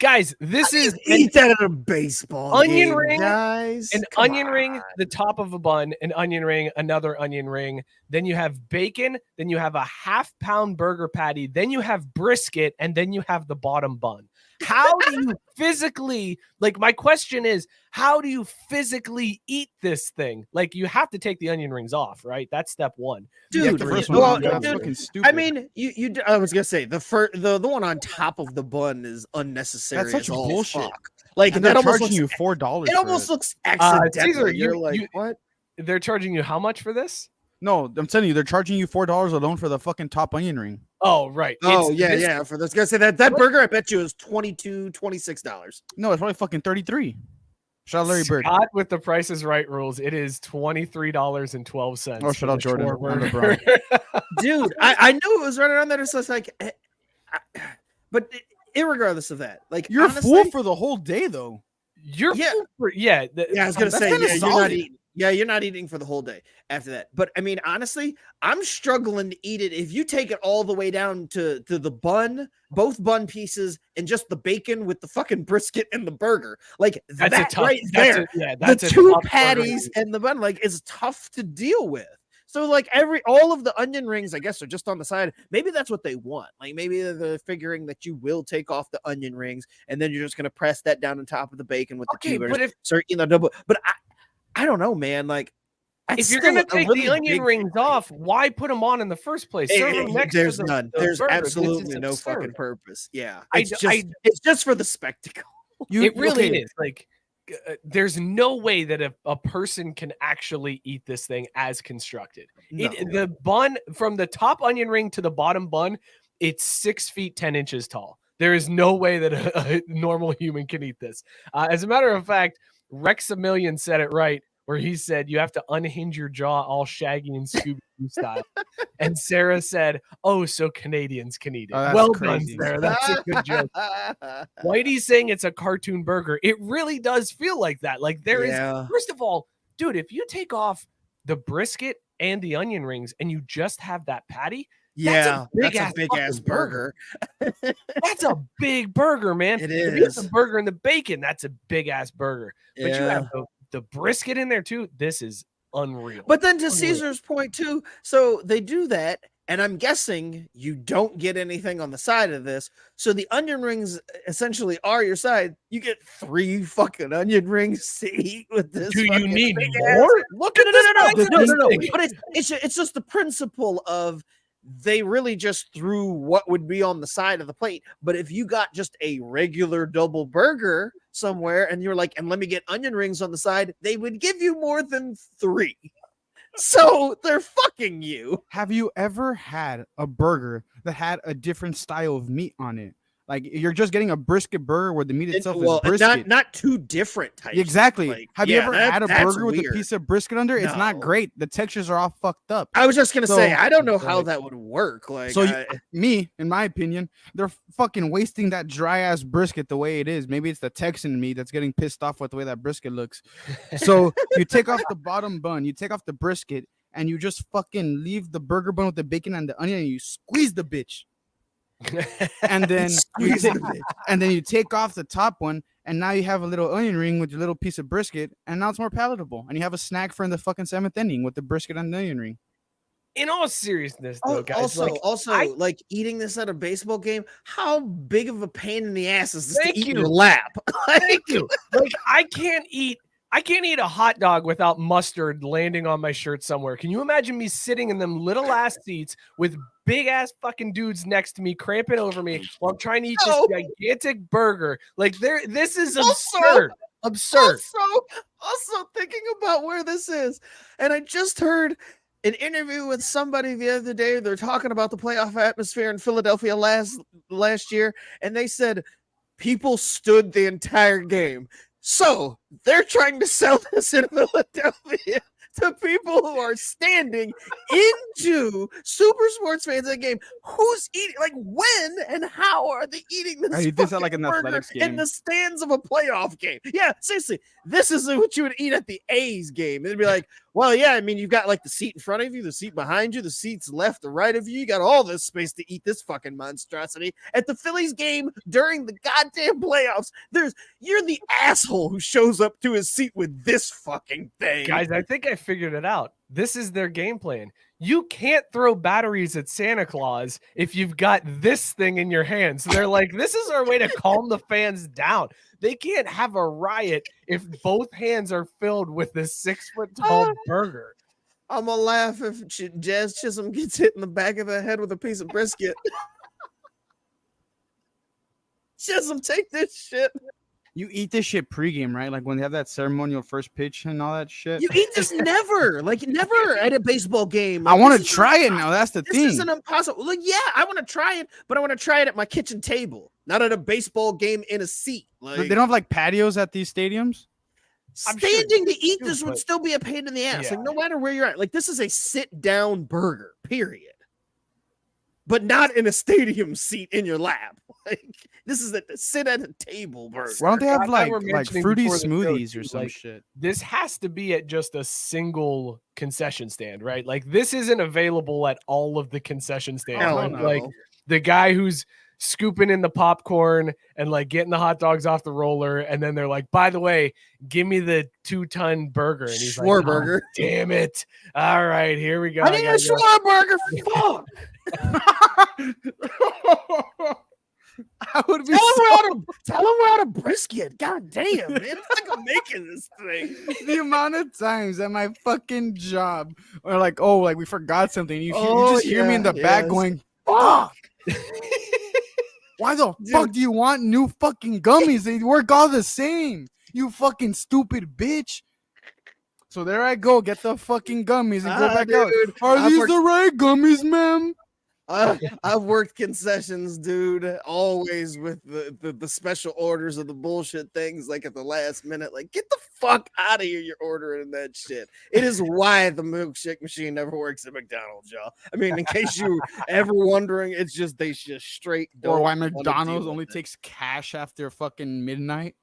Guys, this is eat that at a baseball onion game, ring, guys. an Come onion ring, on. the top of a bun, an onion ring, another onion ring. Then you have bacon. Then you have a half-pound burger patty. Then you have brisket, and then you have the bottom bun. how do you physically, like, my question is, how do you physically eat this thing? Like, you have to take the onion rings off, right? That's step one. Dude, the Three, first and one, then that's the- fucking stupid. I mean, I was gonna say the one on top of the bun is unnecessary. That's such as all bullshit. fuck. Like and that they're almost charging looks, you $4. it almost looks Cesar, accidental. You're you- like, you- what? They're charging you how much for this? No, I'm telling you, they're charging you $4 alone for the fucking top onion ring. Oh, right. Oh It's yeah, this- yeah. For this guy, say that burger, I bet you is $26. No, it's probably fucking 33. Shout out Larry Bird. Scott with the Price is Right rules. It is $23.12. Oh, shout out Jordan and SchwarBurger. Dude, I knew it was running around there. So it's like, but irregardless of that, like You're honestly, full for the whole day, though. You're Yeah. full for, yeah. Yeah, I was gonna That's say, kinda yeah, you're not solid. eating. Yeah, you're not eating for the whole day after that. But I mean, honestly, I'm struggling to eat it. If you take it all the way down to the bun, both bun pieces, and just the bacon with the fucking brisket and the burger, like That's that a tough. right that's there, a, yeah, the that's a two tough burger. patties and the bun, like, is tough to deal with. So like all of the onion rings, I guess, are just on the side. Maybe that's what they want. Like maybe they're figuring that you will take off the onion rings and then you're just gonna press that down on top of the bacon with the Okay, tubers. but if So double. But I don't know, man. Like if you're gonna take the onion rings off, why put them on in the first place? Serve them next there's to the, none. the There's burger. It's absolutely no absurd. fucking purpose. Yeah, I- it's just for the spectacle. It really is. Like, there's no way that a person can actually eat this thing as constructed. No. The bun from the top onion ring to the bottom bun, it's 6 feet 10 inches tall. There is no way that a normal human can eat this. As a matter of fact, Rexamillion said it right, where he said you have to unhinge your jaw all Shaggy and Scooby-Doo style. And Sarah said, "Oh, so Canadians can eat it." Oh, that's Well crazy. done, Sarah. That's a good joke. Whitey's saying it's a cartoon burger. It really does feel like that. Like there is. Yeah. First of all, dude, if you take off the brisket and the onion rings and you just have that patty, Yeah, big that's ass a big fucking ass burger. that's a big burger, man. It If you have is. the burger and the bacon, that's a big ass burger. But you Yeah. have the brisket in there too. This is unreal. But then to Unreal. Caesar's point too, so they do that, and I'm guessing you don't get anything on the side of this. So the onion rings essentially are your side. You get 3 fucking onion rings to eat with this. do you fucking need big more? ass- Look at this size of this thing. But it's just the principle of they really just threw what would be on the side of the plate. But if you got just a regular double burger somewhere and you're like, and let me get onion rings on the side, they would give you more than 3. So they're fucking you. Have you ever had a burger that had a different style of meat on it? Like you're just getting a brisket burger where the meat itself is brisket. Not 2 different types. Exactly. Like, Have you yeah, ever that- had a that's burger with a weird. piece of brisket under? It's not No. great. The textures are all fucked up. I was just gonna So- say, I don't know how Like- that would work. Like, So me, in my opinion, they're fucking wasting that dry ass brisket the way it is. Maybe it's the Texan in me that's getting pissed off with the way that brisket looks. So you take off the bottom bun, you take off the brisket, and you just fucking leave the burger bun with the bacon and the onion, and you squeeze the bitch. And then Squeeze the bitch. and then you take off the top one, and now you have a little onion ring with your little piece of brisket, and now it's more palatable. And you have a snack for in the fucking 7th inning with the brisket and the onion ring. In all seriousness, though, guys, Also, I- like eating this at a baseball game, how big of a pain in the ass is this Thank to eat in you. your lap? thank you. Like I can't eat a hot dog without mustard landing on my shirt somewhere. Can you imagine me sitting in them little ass seats with big ass fucking dudes next to me cramping over me while I'm trying to eat No. this gigantic burger? Like this is Also- absurd. Absurd. Also thinking about where this is, and I just heard an interview with somebody the other day. They're talking about the playoff atmosphere in Philadelphia last year, and they said people stood the entire game. So they're trying to sell this in Philadelphia to people who are standing into super sports fans at the game. Who's eating? Like when and how are they eating this? You did that like fucking an burger athletics in game. the stands of a playoff game. Yeah, seriously, this is what you would eat at the A's game. It'd be like, Well, yeah, I mean, you've got like the seat in front of you, the seat behind you, the seats left or right of you. You got all this space to eat this fucking monstrosity. At the Phillies game during the goddamn playoffs, you're the asshole who shows up to his seat with this fucking thing. Guys, I think I figured it out. This is their game plan. You can't throw batteries at Santa Claus if you've got this thing in your hand. So they're like, this is our way to calm the fans down. They can't have a riot if both hands are filled with this 6-foot-tall burger. I'm gonna laugh if Jazz Chisholm gets hit in the back of the head with a piece of brisket. Chisholm, take this shit. You eat this shit pregame, right? Like when they have that ceremonial first pitch and all that shit. You eat this never at a baseball game. I want to try it now. That's the thing. This isn't impossible. Like, yeah, I want to try it, but I want to try it at my kitchen table, not at a baseball game in a seat. Like, They don't have like patios at these stadiums. standing to eat this would still be a pain in the ass. Like, no matter where you're at. Like, this is a sit-down burger, period. But not in a stadium seat in your lap. Like, this is a sit at a table burger. Why don't they have like mentioning fruity before the show, smoothies too, or some like, shit? This has to be at just a single concession stand, right? Like this isn't available at all of the concession stands. Hell Right? no. Like the guy who's scooping in the popcorn and like getting the hot dogs off the roller, and then they're like, by the way, give me the 2-ton burger. And he's like, SchwarBurger. oh, damn it. All right, here we go. I need a SchwarBurger. Fuck. I would be Tell him we're out of brisket. God damn, man. It's like I'm making this thing. the amount of times at my fucking job, or like, oh, like we forgot something. You just hear me in the back going, fuck. Why the fuck do you want new fucking gummies? They work all the same. You fucking stupid bitch. So there I go, get the fucking gummies and go back out. Are these the right gummies, ma'am? I've worked concessions, dude, always with the special orders of the bullshit things, like at the last minute. Like, get the fuck out of here, you're ordering that shit. It is why the milkshake machine never works at McDonald's, y'all. I mean, in case you ever wondering, it's just they just straight Or why don't wanna McDonald's deal only with it. takes cash after fucking midnight.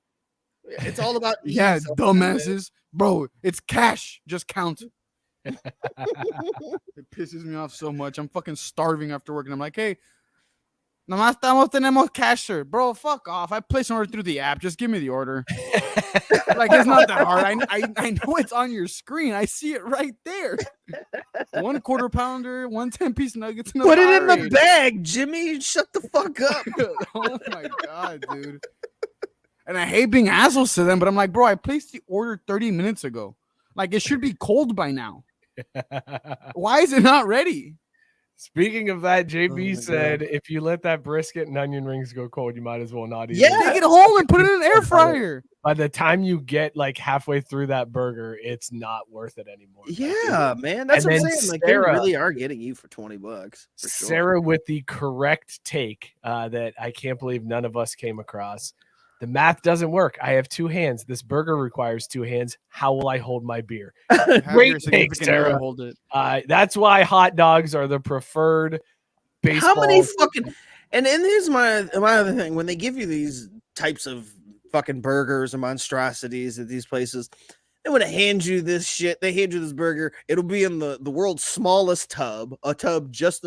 It's all about Yeah, ease, dumbasses. Bro, it's cash. Just count. It pisses me off so much. I'm fucking starving after work, and I'm like, hey, nomás tenemos cash, sir. Bro, fuck off. I place an order through the app. Just give me the order. Like, it's not that hard. I know it's on your screen. I see it right there. 1 quarter pounder, 1 10-piece nuggets. Put it in the bag, Jimmy. Shut the fuck up. Oh my god, dude. And I hate being assholes to them, but I'm like, bro, I placed the order 30 minutes ago. Like, it should be cold by now. Why is it not ready? Speaking of that, JB my said if you let that brisket and onion rings go cold, you might as well not eat Yeah. it. Take it home and put it in an air fryer. By the time you get like halfway through that burger, it's not worth it anymore. Yeah, man. That's And what I'm then saying. Like, Sarah- they really are getting you for $20. For sure. Sarah with the correct take that I can't believe none of us came across. The math doesn't work. I have 2 hands. This burger requires 2 hands. How will I hold my beer? Have Great your take, significant other Sarah. hold it. That's why hot dogs are the preferred baseball. How many fucking and here's my other thing. When they give you these types of fucking burgers or monstrosities at these places, they would hand you this shit. They hand you this burger. It'll be in the world's smallest tub, a tub just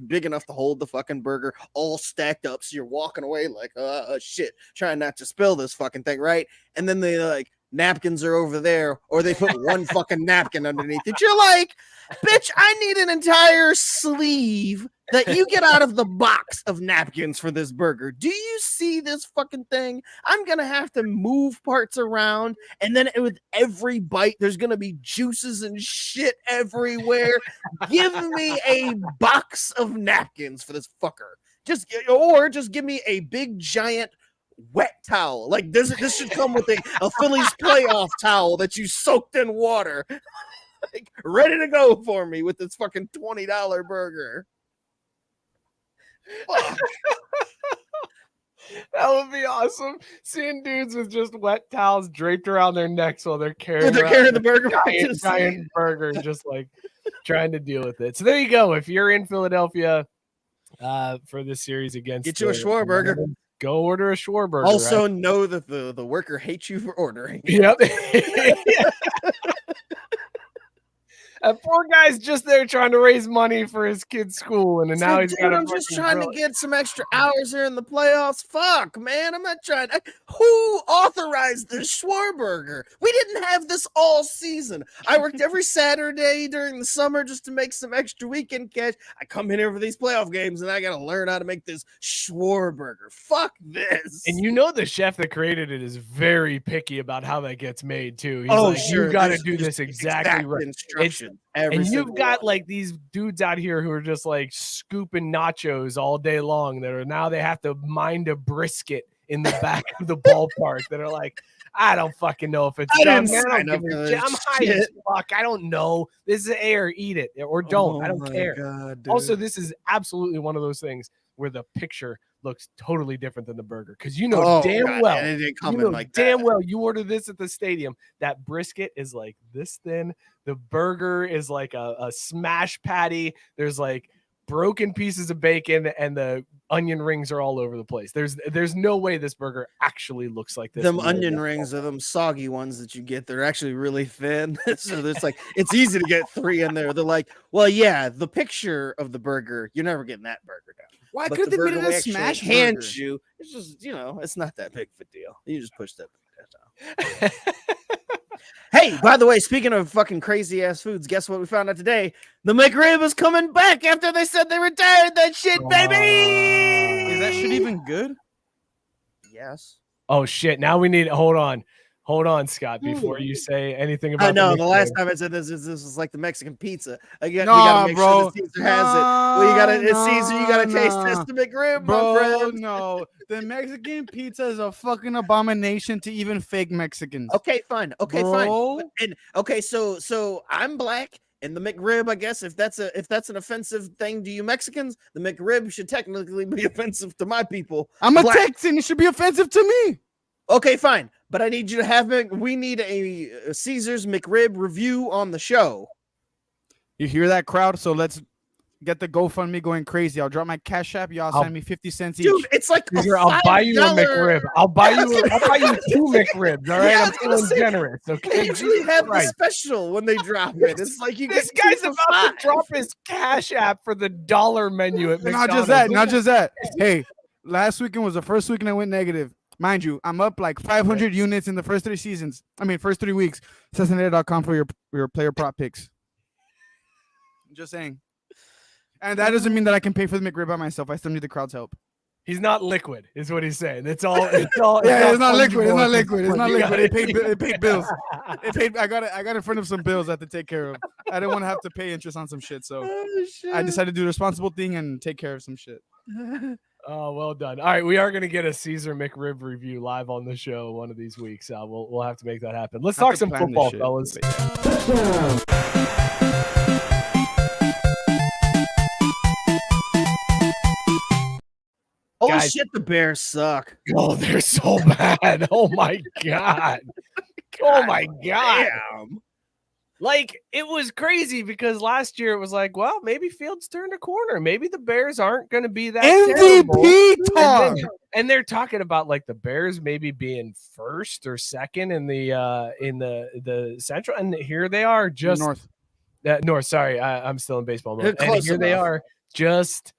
big enough to hold the fucking burger, all stacked up. So you're walking away like, shit, trying not to spill this fucking thing, right? And then they like, napkins are over there, or they put one fucking napkin underneath it. You're like, bitch, I need an entire sleeve that you get out of the box of napkins for this burger. Do you see this fucking thing? I'm gonna have to move parts around, and then with every bite, there's gonna be juices and shit everywhere. Give me a box of napkins for this fucker. Just give me a big giant wet towel. Like this should come with a Phillies playoff towel that you soaked in water. Like, ready to go for me with this fucking $20 burger. Fuck. That would be awesome. Seeing dudes with just wet towels draped around their necks while they're carrying the burger. giant burger, just like trying to deal with it. So there you go. If you're in Philadelphia for this series against, Get you a SchwarBurger. Go order a SchwarBurger. Also, right? know that the worker hates you for ordering. Yep. That poor guy's just there trying to raise money for his kid's school, and now he's got. I'm just trying to get some extra hours here in the playoffs. Fuck, man, I'm not trying. Who authorized this SchwarBurger? We didn't have this all season. I worked every Saturday during the summer just to make some extra weekend cash. I come in here for these playoff games, and I got to learn how to make this SchwarBurger. Fuck this. And you know the chef that created it is very picky about how that gets made too. He's Oh, like, sure. you got to There's do this exactly right. Instruction. And you've got like these dudes out here who are just like scooping nachos all day long that are now they have to mind a brisket in the back of the ballpark that are like, I don't fucking know if it's done. Man, I'm high as fuck. I don't know. This is air. Eat it or don't. I don't care. God, also, this is absolutely one of those things where the picture looks totally different than the burger because you know well you order this at the stadium. That brisket is like this thin. The burger is like a smash patty. There's like broken pieces of bacon and the onion rings are all over the place. There's no way this burger actually looks like this. Them onion rings are them soggy ones that you get. They're actually really thin. So it's like it's easy to get 3 in there. They're like, well, yeah, the picture of the burger, you're never getting that burger down. Why But could the they be burger a we actually smash hand burger? you? It's just, it's not that big of a deal. You just push that down. Hey, by the way, speaking of fucking crazy ass foods, guess what we found out today? The McRib is coming back after they said they retired that shit, baby. Is that shit even good? Yes. Oh shit! Now we need. Hold on, Scott. Before you say anything about, I know the last time I said this was like the Mexican pizza. Again, Nah, we gotta make bro. sure that Cesar has it. Well, you gotta, it's Cesar. You gotta taste test the McRib, Bro, my friend. no. The Mexican pizza is a fucking abomination to even fake Mexicans. Okay, fine. Okay, Bro. fine. And okay, so I'm black, and the McRib, I guess, if that's an offensive thing to you Mexicans, the McRib should technically be offensive to my people. I'm a Black. Texan. It should be offensive to me. Okay, fine. But I need you to have we need a Caesar's McRib review on the show. You hear that, crowd? So let's get the GoFundMe going crazy. I'll drop my Cash App. Y'all send me 50 cents each. Dude, it's like Caesar, I'll buy you a McRib. I'll buy you 2 McRibs. All right, Yeah, I'm feeling generous. They Okay, usually have the Christ. special when they drop it. It's like you This get guy's 2 about for to $5. drop his Cash App for the dollar menu at Not McDonald's. just that. Hey, last weekend was the first weekend I went negative. Mind you, I'm up like 500 units in the first 3 weeks. Cincinnati.com for your player prop picks. I'm just saying. And that doesn't mean that I can pay for the McRib by myself. I still need the crowd's help. He's not liquid, is what he's saying. It's all. Yeah, it's not liquid. It's not liquid. It's not You liquid. gotta- It paid bills. I got in front of some bills I had to take care of. I didn't want to have to pay interest on some shit, so I decided to do the responsible thing and take care of some shit. Oh, well done. All right, we are going to get a Caesar McRib review live on the show one of these weeks. We'll have to make that happen. Let's talk some football, fellas. Oh Guys. shit, the Bears suck. Oh, they're so bad. Oh my god. Oh my god. Damn. Like, it was crazy because last year it was like, well, maybe Fields turned a corner. Maybe the Bears aren't going to be that terrible. MVP talk. And they're talking about like the Bears maybe being first or second in the Central, and here they are just North. North. Sorry, I'm still in baseball mode. And Close here they enough. are, just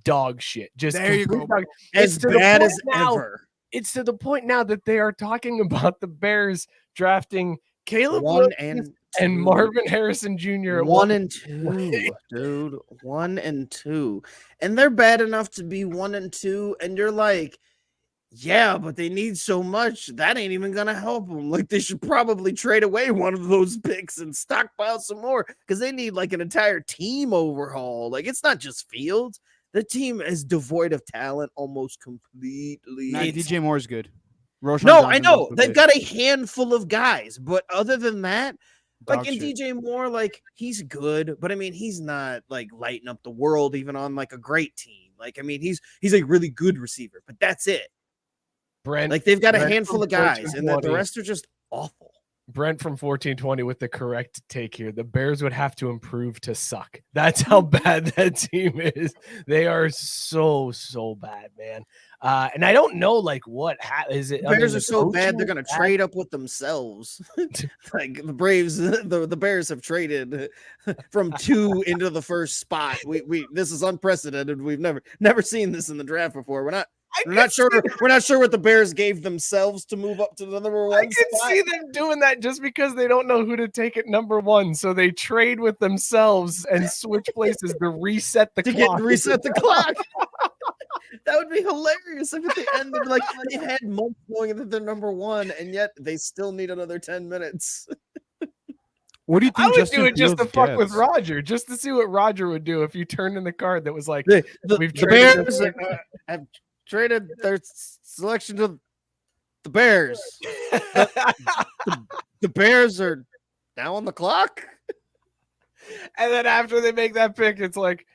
dog shit. Just There you complete go. dog- As It's to the bad point as now- ever. It's to the point now that they are talking about the Bears drafting Caleb 1 Williams and two. Marvin Harrison Jr. at 1 and 2, dude. 1 and 2, and they're bad enough to be 1 and 2, and you're like, yeah, but they need so much that ain't even gonna help them. Like, they should probably trade away one of those picks and stockpile some more because they need like an entire team overhaul. Like, it's not just Fields. The team is devoid of talent almost completely. Nah, DJ Moore's good. Roshan No, Johnson I know was they've good. got a handful of guys, but other than that, like Dog in shit. DJ Moore, like he's good, but I mean he's not like lighting up the world even on like a great team. Like I mean he's a really good receiver, but that's it. Brent, Like they've got a Brent handful from of guys, and the 1420. rest are just awful. Brent from 1420 with the correct take here. The Bears would have to improve to suck. That's how bad that team is. They are so bad, man. And I don't know what is it. The Bears the are so bad coaching they're gonna is bad. trade up with themselves. Like the Braves, the Bears have traded from 2 into the first spot. We this is unprecedented. We've never seen this in the draft before. We're not sure what the Bears gave themselves to move up to the number 1 I can spot. see them doing that just because they don't know who to take at number 1, so they trade with themselves and switch places to reset the clock. Reset the clock. That would be hilarious if at the end they're like they've had months knowing that they're number 1 and yet they still need another 10 minutes. What do you think? I would Justin do it just to Fields fuck with gets? Roger, just to see what Roger would do if you turned in the card that was like, The We've Bears traded have traded their selection to the Bears. The Bears are now on the clock. and then after they make that pick, it's like,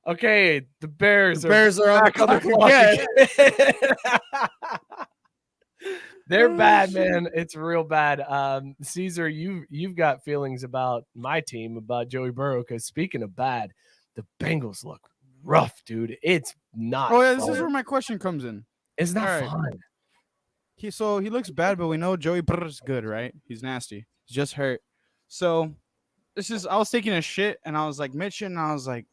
okay, the Bears are back on the clock again. They're bad, man. It's real bad. Cesar, you've got feelings about my team, about Joey Burrow, because speaking of bad, the Bengals look rough, dude. It's not. Oh yeah, this fun. is where my question comes in. It's not All right. fun. He looks bad, but we know Joey Burrow's good, right? He's nasty. He's just hurt. So I was taking a shit and I was like Mitch, and I was like,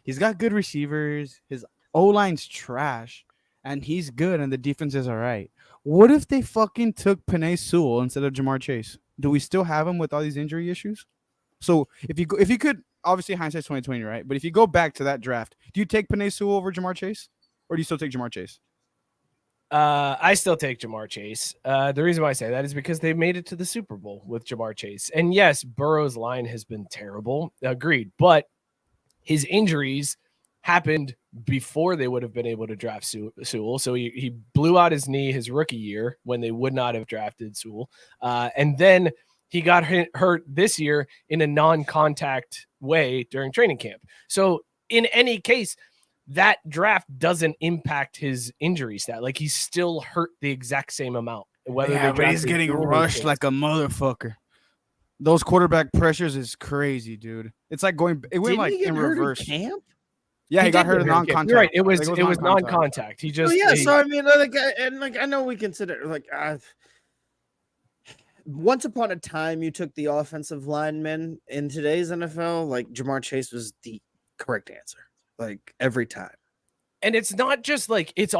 he's got good receivers. His O-line's trash, and he's good, and the defense is all right. What if they fucking took Penei Sewell instead of Jamar Chase? Do we still have him with all these injury issues? So if you could, obviously hindsight's 2020, right? But if you go back to that draft, do you take Penei Sewell over Jamar Chase, or do you still take Jamar Chase? I still take Jamar Chase. The reason why I say that is because they made it to the Super Bowl with Jamar Chase. And yes, Burrow's line has been terrible. Agreed. But his injuries happened before they would have been able to draft Sewell. So he blew out his knee his rookie year when they would not have drafted Sewell. And then he got hurt this year in a non-contact way during training camp. So in any case, that draft doesn't impact his injury stat. Like, he's still hurt the exact same amount. Whether But he's getting rushed like a motherfucker. Those quarterback pressures is crazy, dude. It's like it went like in reverse. Camp? Yeah, he got hurt in non-contact. You're right. It was non-contact. non-contact. He just So I mean, I know we consider once upon a time you took the offensive linemen in today's NFL. Like Jamar Chase was the correct answer. Like every time. And it's not just like today's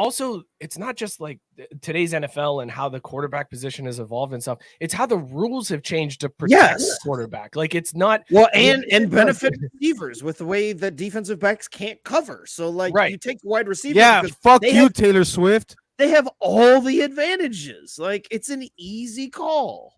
NFL and how the quarterback position has evolved and stuff. It's how the rules have changed to protect the quarterback. Like, it's not and benefit receivers with the way that defensive backs can't cover. So like you take wide receivers. Yeah, fuck you, Taylor Swift. They have all the advantages. Like, it's an easy call.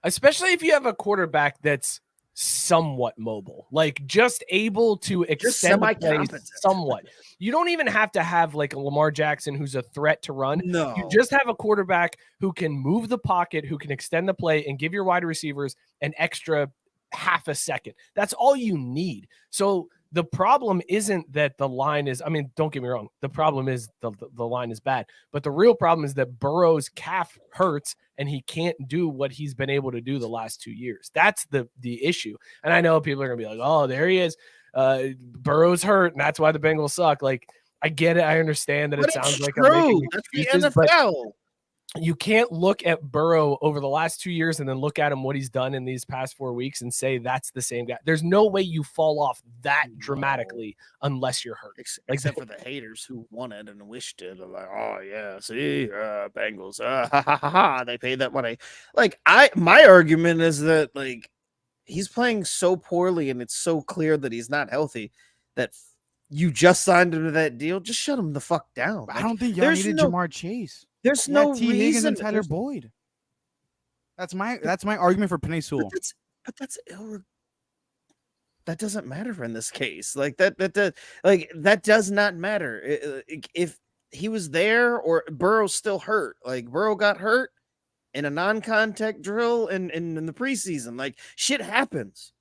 Especially if you have a quarterback that's somewhat mobile, like just able to extend the plays somewhat. You don't even have to have like a Lamar Jackson who's a threat to run. No, you just have a quarterback who can move the pocket, who can extend the play and give your wide receivers an extra half a second. That's all you need. So the problem isn't that the line is, I mean, don't get me wrong. The problem is the line is bad, but the real problem is that Burrow's calf hurts and he can't do what he's been able to do the last 2 years. That's the issue. And I know people are going to be like, oh, there he is. Burrow's hurt, and that's why the Bengals suck. Like, I get it. I understand that it sounds like I'm making excuses, but you can't look at Burrow over the last 2 years and then look at him, what he's done in these past 4 weeks, and say that's the same guy. There's no way you fall off that dramatically unless you're hurt. Except for the haters who wanted and wished it. Like, oh yeah, see, Bengals, they paid that money. Like, my argument is that like he's playing so poorly, and it's so clear that he's not healthy that you just signed him to that deal. Just shut him the fuck down. Like, I don't think y'all needed Jamar Chase. There's no T. Higgins reason. and Tyler Boyd. That's my argument for Penei Sewell. But that doesn't matter in this case. Like that does not matter. If he was there or Burrow's still hurt, like Burrow got hurt in a non-contact drill in the preseason. Like, shit happens.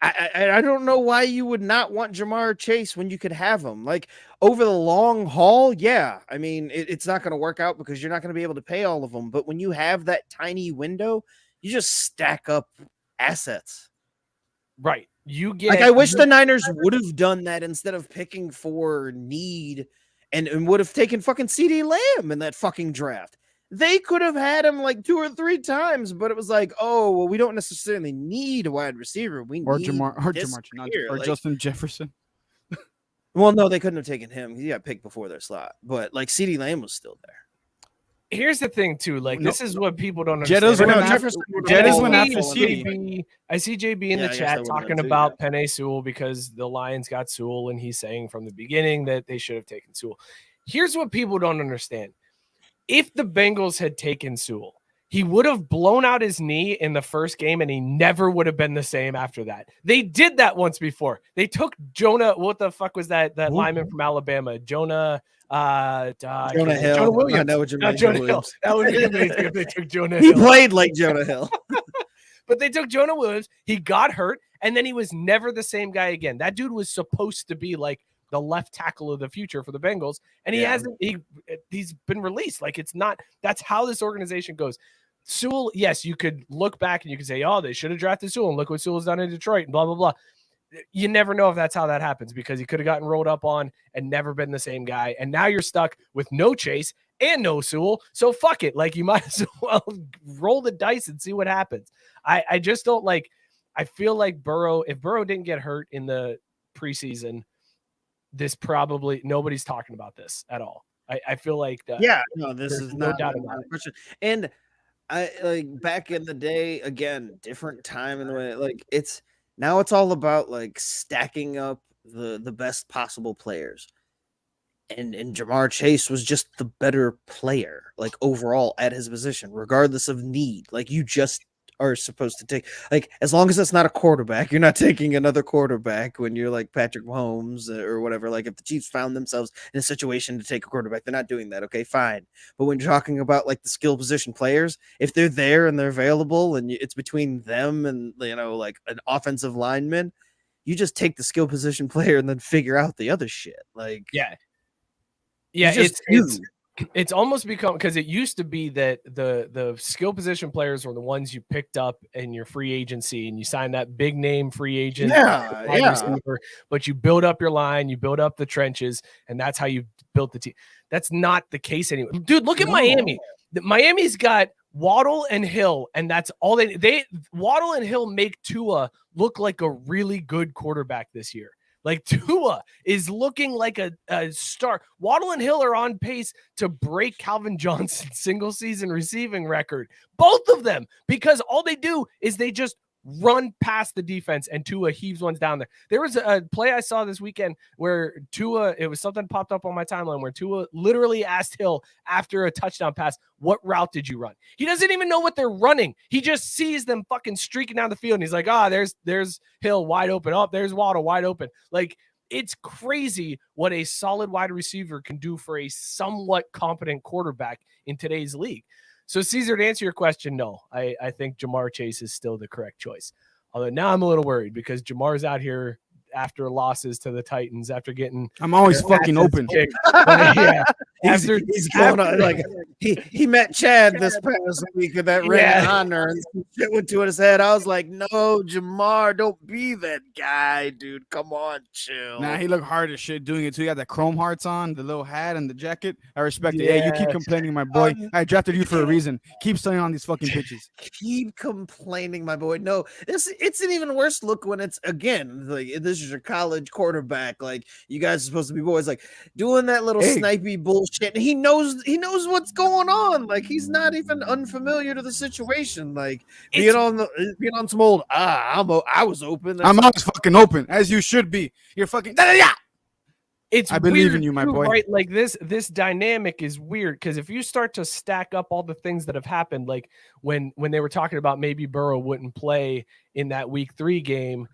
I don't know why you would not want Jamar Chase when you could have him. Like, over the long haul, yeah. I mean, it's not going to work out because you're not going to be able to pay all of them. But when you have that tiny window, you just stack up assets. Right. You get like I wish the Niners would have done that instead of picking for need and would have taken fucking CeeDee Lamb in that fucking draft. They could have had him like 2 or 3 times, but it was like, oh, well, we don't necessarily need a wide receiver. We need Justin Jefferson. Well, no, they couldn't have taken him. He got picked before their slot, but like CeeDee Lamb was still there. Here's the thing, too. Like, this is what people don't Jettas understand. went after CeeDee. I see JB in the chat talking about Penei Sewell because the Lions got Sewell, and he's saying from the beginning that they should have taken Sewell. Here's what people don't understand. If the Bengals had taken Sewell, he would have blown out his knee in the first game, and he never would have been the same after that. They did that once before. They took Jonah. What the fuck was that lineman from Alabama? Jonah Hill. Jonah Williams. I know what you mean. Jonah Hill. That would be amazing if they took Jonah He Hill. played like Jonah Hill. But they took Jonah Williams. He got hurt, and then he was never the same guy again. That dude was supposed to be like the left tackle of the future for the Bengals, and he hasn't. He's been released. Like, it's not. That's how this organization goes. Sewell, yes, you could look back and you could say, oh, they should have drafted Sewell, and look what Sewell's done in Detroit, and blah, blah, blah. You never know if that's how that happens because he could have gotten rolled up on and never been the same guy. And now you're stuck with no Chase and no Sewell. So fuck it. Like, you might as well roll the dice and see what happens. I just don't like, I feel like if Burrow didn't get hurt in the preseason, this probably, nobody's talking about this at all. I feel like this is no doubt about it. Question. And I like back in the day, again, different time in the way, like it's all about like stacking up the best possible players. And Jamar Chase was just the better player, like overall at his position, regardless of need. Like, you just are supposed to take, like, as long as it's not a quarterback, you're not taking another quarterback when you're like Patrick Mahomes or whatever. Like, if the Chiefs found themselves in a situation to take a quarterback, they're not doing that. Okay, fine. But when you're talking about like the skill position players, if they're there and they're available and it's between them and, you know, like an offensive lineman, you just take the skill position player and then figure out the other shit. Like, it's almost become, because it used to be that the skill position players were the ones you picked up in your free agency and you signed that big name free agent receiver, but you build up your line, you build up the trenches, and that's how you built the team. That's not the case anymore. Dude, look at Miami. Miami's got Waddle and Hill, and that's all they Waddle and Hill make Tua look like a really good quarterback this year. Like, Tua is looking like a star. Waddle and Hill are on pace to break Calvin Johnson's single season receiving record. Both of them, because all they do is they just run past the defense and Tua heaves ones down there. There was a play I saw this weekend where Tua, it was something popped up on my timeline where Tua literally asked Hill after a touchdown pass, what route did you run? He doesn't even know what they're running. He just sees them fucking streaking down the field and he's like, there's Hill wide open. Oh, there's Waddle wide open. Like, it's crazy what a solid wide receiver can do for a somewhat competent quarterback in today's league. So, Cesar, to answer your question, no, I think Jamar Chase is still the correct choice. Although now I'm a little worried because Jamar's out here after losses to the Titans, after getting. I'm always fucking open. He's going on like he met Chad this past week of that ring of honor and some shit went to his head. I was like, no, Jamar, don't be that guy, dude. Come on, chill. Nah, he looked hard as shit doing it too. He had the chrome hearts on, the little hat and the jacket. I respect it. Hey, you keep complaining, my boy. I drafted you for a reason. Keep staying on these fucking pitches. Keep complaining, my boy. No, it's an even worse look when it's again like this is your college quarterback. Like, you guys are supposed to be boys, like doing that little snipey bullshit. He knows what's going on. Like, he's not even unfamiliar to the situation. Like, being on some old I was open. I'm always fucking open, as you should be. You're fucking I believe in you, my boy. Right? Like, this dynamic is weird because if you start to stack up all the things that have happened, like when they were talking about maybe Burrow wouldn't play in that week 3 game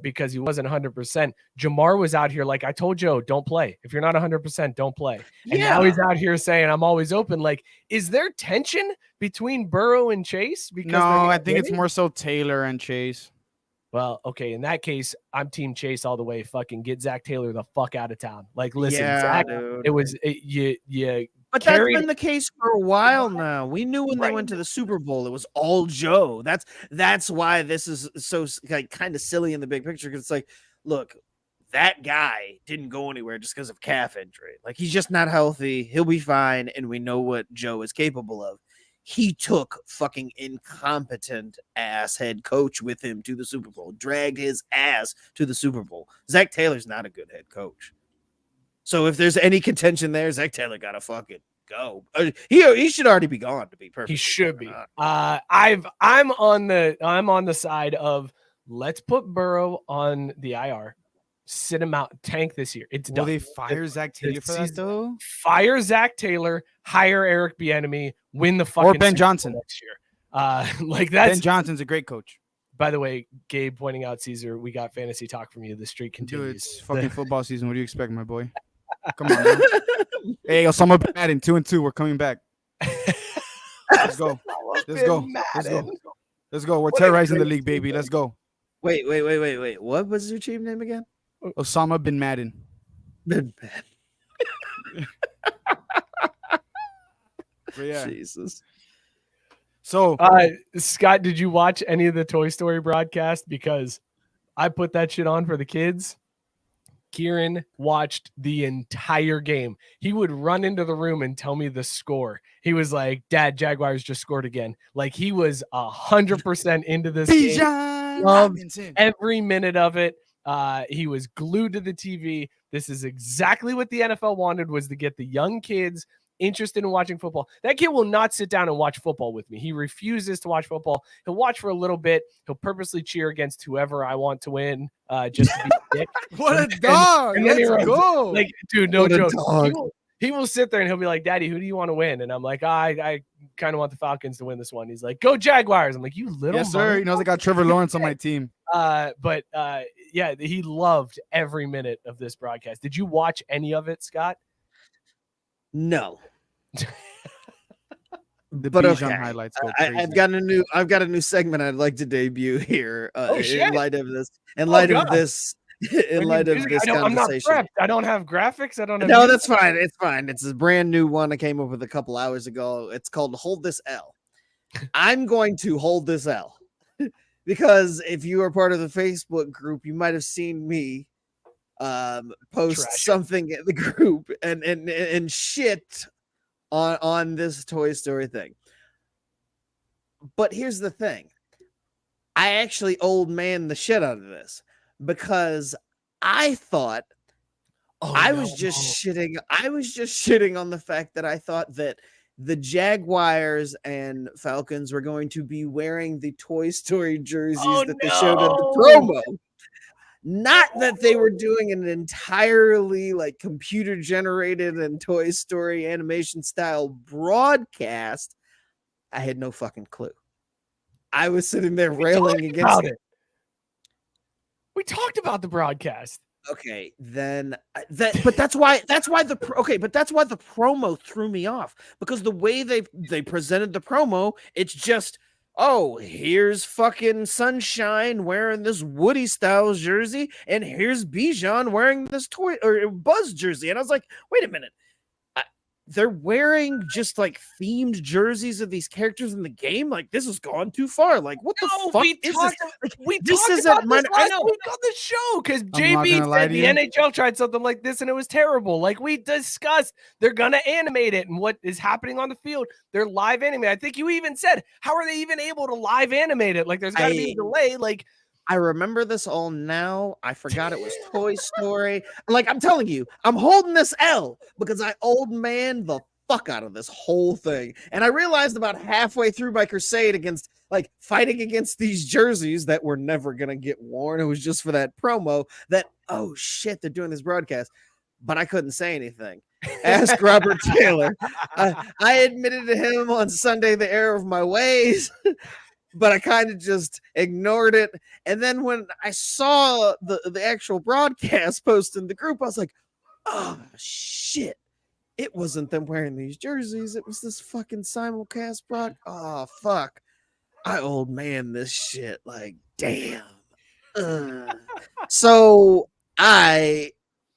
because he wasn't 100%. Jamar was out here like, I told Joe, don't play. If you're not 100%, don't play. And now he's out here saying, I'm always open. Like, is there tension between Burrow and Chase? Because no, I think it's more so Taylor and Chase. Well, okay, in that case, I'm team Chase all the way. Fucking get Zach Taylor the fuck out of town. Like, listen, Zach, dude. you But that's been the case for a while now. We knew when they went to the Super Bowl, it was all Joe. That's why this is so like kind of silly in the big picture. Because it's like, look, that guy didn't go anywhere just because of calf injury. Like he's just not healthy. He'll be fine, and we know what Joe is capable of. He took fucking incompetent ass head coach with him to the Super Bowl, dragged his ass to the Super Bowl. Zach Taylor's not a good head coach. So if there's any contention there, Zach Taylor gotta fucking go. He should already be gone, to be perfect. He should be. I'm on the side of let's put Burrow on the IR, sit him out, tank this year. It's done. Will they fire Zach Taylor for that though? Fire Zach Taylor, hire Eric Bieniemy, win the fucking or Ben Super Johnson Bowl next year. Like that's Ben Johnson's a great coach. By the way, Gabe pointing out Cesar, we got fantasy talk from you. The streak Dude, continues. it's fucking football season. What do you expect, my boy? Come on, man. Hey, Osama bin Laden, 2-2. We're coming back. Let's go. Let's go. Let's go. Let's go. We're terrorizing the league, baby. Let's go. Wait. What was your team name again? Osama bin Laden. Bin Laden. Yeah. Jesus. So, Scott, did you watch any of the Toy Story broadcast? Because I put that shit on for the kids. Kieran watched the entire game. He would run into the room and tell me the score. He was like, Dad, Jaguars just scored again. Like he was 100% into this game. Loved every minute of it. He was glued to the TV. This is exactly what the NFL wanted, was to get the young kids interested in watching football. That kid will not sit down and watch football with me. He refuses to watch football. He'll watch for a little bit. He'll purposely cheer against whoever I want to win, just to be a dick. What a dog! And then Let's go. Like, dude, no What a joke. dog. He will sit there and he'll be like, Daddy, who do you want to win? And I'm like, I kind of want the Falcons to win this one. He's like, go Jaguars. I'm like, you little Yes, sir. You know, I got Trevor Lawrence on my team. But yeah, he loved every minute of this broadcast. Did you watch any of it, Scott? No. The But Bijan okay. highlights go I've crazy. got a new segment I'd like to debut here. Shit. In light of this. God. In light of this I'm not conversation. prepped. I don't have graphics. I don't have No, music. that's fine. It's fine. It's a brand new one I came up with a couple hours ago. It's called Hold This L. I'm going to hold this L because if you are part of the Facebook group, you might have seen me post Trash. something in the group and shit on this Toy Story thing. But here's the thing. I actually old man the shit out of this because I thought I was just shitting on the fact that I thought that the Jaguars and Falcons were going to be wearing the Toy Story jerseys that they showed in the promo. Not that they were doing an entirely like computer generated and Toy Story animation style broadcast. I had no fucking clue. I was sitting there railing against it. We talked about the broadcast. Okay, then but that's why the promo threw me off, because the way they presented the promo, it's just, oh, here's fucking Sunshine wearing this Woody Styles jersey, and here's Bijan wearing this toy or Buzz jersey, and I was like, wait a minute, they're wearing just like themed jerseys of these characters in the game. Like, this has gone too far. Like, what the fuck is this? Like, This isn't last week on the show because JB said the NHL tried something like this and it was terrible. Like we discussed, they're gonna animate it, and what is happening on the field, they're live animating. I think you even said, how are they even able to live animate it? Like, there's got to be a delay. Like, I remember this all now. I forgot it was Toy Story. Like, I'm telling you, I'm holding this L because I old man the fuck out of this whole thing. And I realized about halfway through my crusade against, like, fighting against these jerseys that were never going to get worn. It was just for that promo that, oh shit, they're doing this broadcast. But I couldn't say anything. Ask Robert Taylor. I admitted to him on Sunday the error of my ways. But I kind of just ignored it. And then when I saw the actual broadcast post in the group, I was like, oh, shit. It wasn't them wearing these jerseys. It was this fucking simulcast broadcast. Oh, fuck. I old man this shit. Like, damn. So I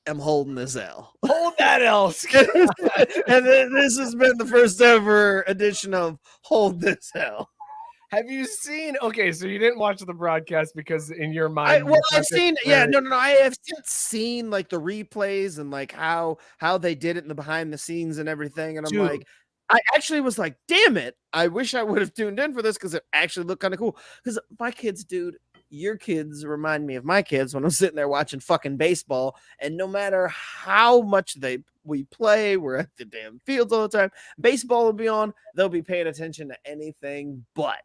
am holding this L. Hold that L. And this has been the first ever edition of Hold This L. Have you seen? Okay, so you didn't watch the broadcast because in your mind, I've seen. Yeah, no. I have seen like the replays and like how they did it in the behind the scenes and everything. And I'm like, I actually was like, damn it! I wish I would have tuned in for this because it actually looked kind of cool. Because my kids, dude, your kids remind me of my kids when I'm sitting there watching fucking baseball. And no matter how much we play, we're at the damn fields all the time. Baseball will be on. They'll be paying attention to anything but.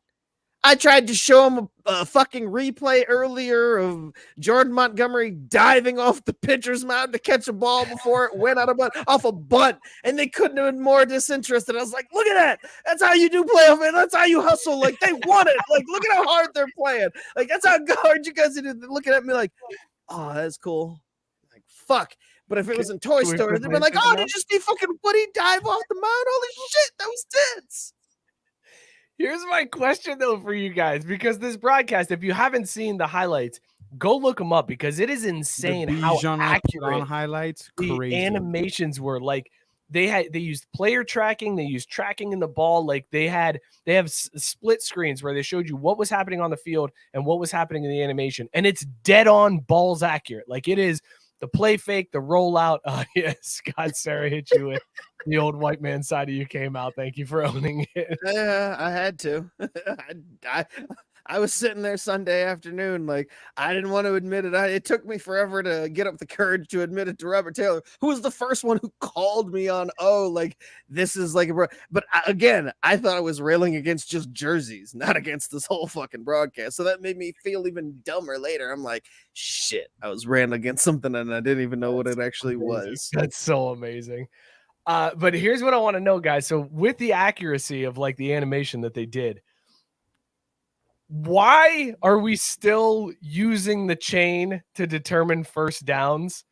I tried to show him a fucking replay earlier of Jordan Montgomery diving off the pitcher's mound to catch a ball before it went off a bunt, and they couldn't have been more disinterested. I was like, look at that. That's how you do playoff, man. That's how you hustle. Like, they want it. Like, look at how hard they're playing. Like, that's how hard you guys did. Looking at me like, oh, that's cool. Like, fuck. But if it was in Toy Story, they'd be like, oh, did you see fucking Woody dive off the mound? Holy shit, that was tense. Here's my question, though, for you guys, because this broadcast, if you haven't seen the highlights, go look them up because it is insane how accurate highlights, the animations were. Like they used player tracking, they used tracking in the ball. Like they have split screens where they showed you what was happening on the field and what was happening in the animation, and it's dead on balls accurate. Like it is the play fake, the rollout. Yes, Scott Sarah hit you with the old white man side of you came out. Thank you for owning it. Yeah, I had to. I was sitting there Sunday afternoon, like I didn't want to admit it. It took me forever to get up the courage to admit it to Robert Taylor, who was the first one who called me on, like this is like but again, I thought I was railing against just jerseys, not against this whole fucking broadcast. So that made me feel even dumber later. I'm like, shit, I was railing against something and I didn't even know what it actually was. That's so amazing. But here's what I want to know, guys. So with the accuracy of like the animation that they did, why are we still using the chain to determine first downs?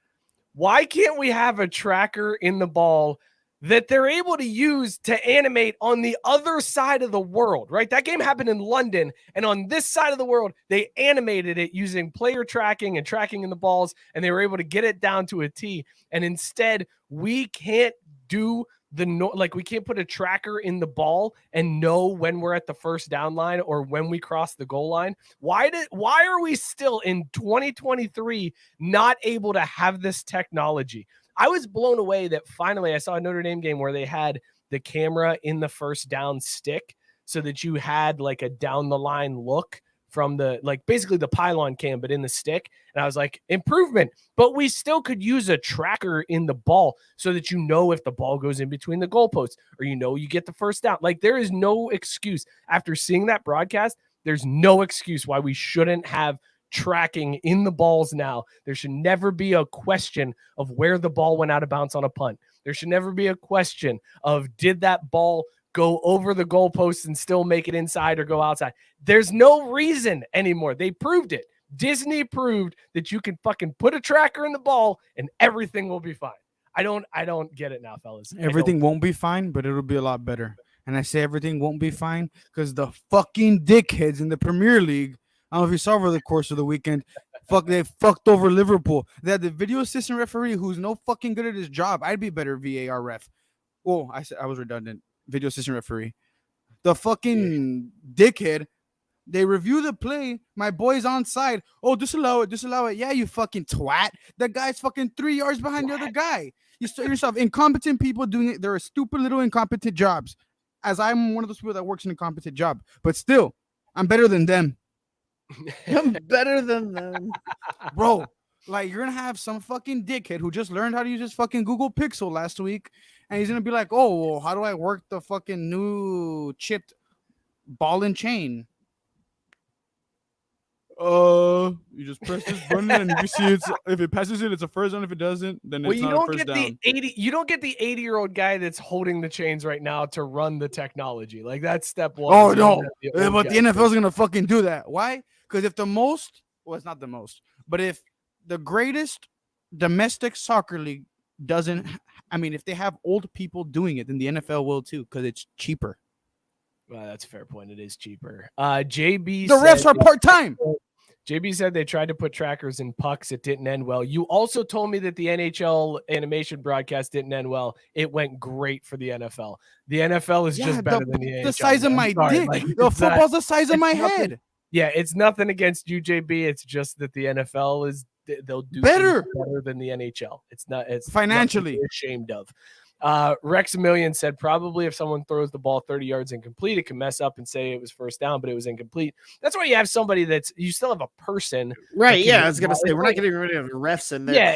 Why can't we have a tracker in the ball that they're able to use to animate on the other side of the world, right? That game happened in London, and on this side of the world, they animated it using player tracking and tracking in the balls, and they were able to get it down to a T. And instead, we can't do we can't put a tracker in the ball and know when we're at the first down line or when we cross the goal line. Why are we still in 2023 not able to have this technology? I was blown away that finally I saw a Notre Dame game where they had the camera in the first down stick so that you had like a down the line look from the, like basically the pylon cam, but in the stick. And I was like, improvement, but we still could use a tracker in the ball so that you know if the ball goes in between the goalposts or, you get the first down. Like there is no excuse after seeing that broadcast. There's no excuse why we shouldn't have tracking in the balls now. There should never be a question of where the ball went out of bounds on a punt. There should never be a question of did that ball go over the goalposts and still make it inside or go outside. There's no reason anymore. They proved it. Disney proved that you can fucking put a tracker in the ball and everything will be fine. I don't get it now, fellas. Everything won't be fine, but it'll be a lot better. And I say everything won't be fine because the fucking dickheads in the Premier League, I don't know if you saw over the course of the weekend, they fucked over Liverpool. They had the video assistant referee who's no fucking good at his job. I'd be better VAR ref. Oh, I was redundant. Video assistant referee. The fucking dickhead. They review the play. My boy's onside. Oh, disallow it. Yeah, you fucking twat. That guy's fucking 3 yards behind the other guy. You saw yourself. Incompetent people doing it. They're stupid little incompetent jobs. As I'm one of those people that works an incompetent job. But still, I'm better than them. I'm better than them. Bro, like you're going to have some fucking dickhead who just learned how to use his fucking Google Pixel last week. And he's going to be like, oh, well, how do I work the fucking new chipped ball and chain? You just press this button and you see if it passes it's a first down. If it doesn't, then it's not a first down. You don't get the 80-year-old guy that's holding the chains right now to run the technology. Like that's step one. Oh, no. But the NFL is going to fucking do that. Why? Because if it's not the most, but if the greatest domestic soccer league doesn't, if they have old people doing it, then the NFL will too, because it's cheaper. Well, that's a fair point. It is cheaper. JB the refs are part-time. JB said they tried to put trackers in pucks. It didn't end well. You also told me that the NHL animation broadcast didn't end well. It went great for the NFL. The NFL is just better than the NHL. The size of my dick. The football's the size of my head. Yeah, it's nothing against you, JB. It's just that the NFL is they'll do better than the NHL. It's not. It's financially ashamed of. Rex Million said probably if someone throws the ball 30 yards incomplete, it can mess up and say it was first down, but it was incomplete. That's why you have somebody you still have a person. Right. Yeah. I was going to say, we're not getting rid of refs in there. Yeah.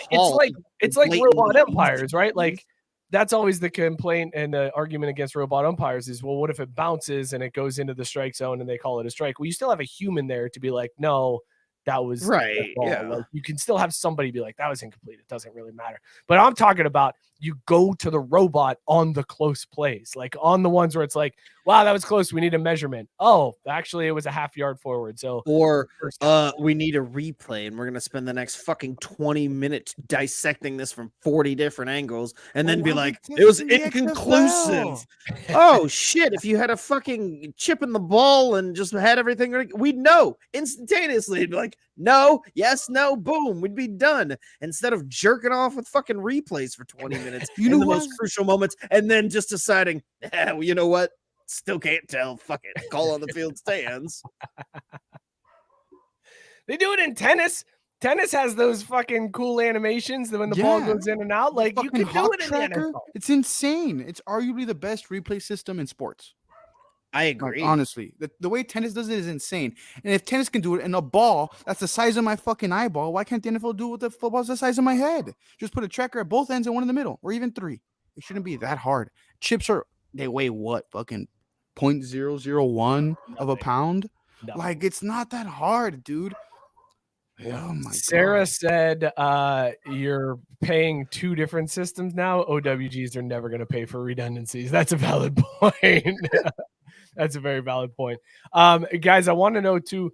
It's like robot umpires, right? Like that's always the complaint and the argument against robot umpires is, well, what if it bounces and it goes into the strike zone and they call it a strike? Well, you still have a human there to be like, no, that was right. Yeah. Like, you can still have somebody be like, that was incomplete. It doesn't really matter. But I'm talking about you go to the robot on the close plays, like on the ones where it's like, wow, that was close. We need a measurement. Oh, actually, it was a half yard forward. So, or we need a replay, and we're gonna spend the next fucking 20 minutes dissecting this from 40 different angles, and then be like, it was inconclusive. Oh shit! If you had a fucking chip in the ball and just had everything, we'd know instantaneously. It'd be like, no, yes, no, boom, we'd be done. Instead of jerking off with fucking replays for 20 minutes, you know, the most crucial moments, and then just deciding, yeah, well, you know what? Still can't tell. Fuck it. Call on the field stands. They do it in tennis. Tennis has those fucking cool animations that when the ball goes in and out, like you can do it in the NFL. It's insane. It's arguably the best replay system in sports. I agree. Like, honestly, the way tennis does it is insane. And if tennis can do it in a ball that's the size of my fucking eyeball, why can't the NFL do it with the football's the size of my head? Just put a tracker at both ends and one in the middle, or even three. It shouldn't be that hard. Chips they weigh what? Fucking 0.001 of a pound? No. Like, it's not that hard, dude. Oh my Sarah God. said you're paying two different systems now. OWGs are never going to pay for redundancies. That's a valid point. That's a very valid point. Guys, I want to know too,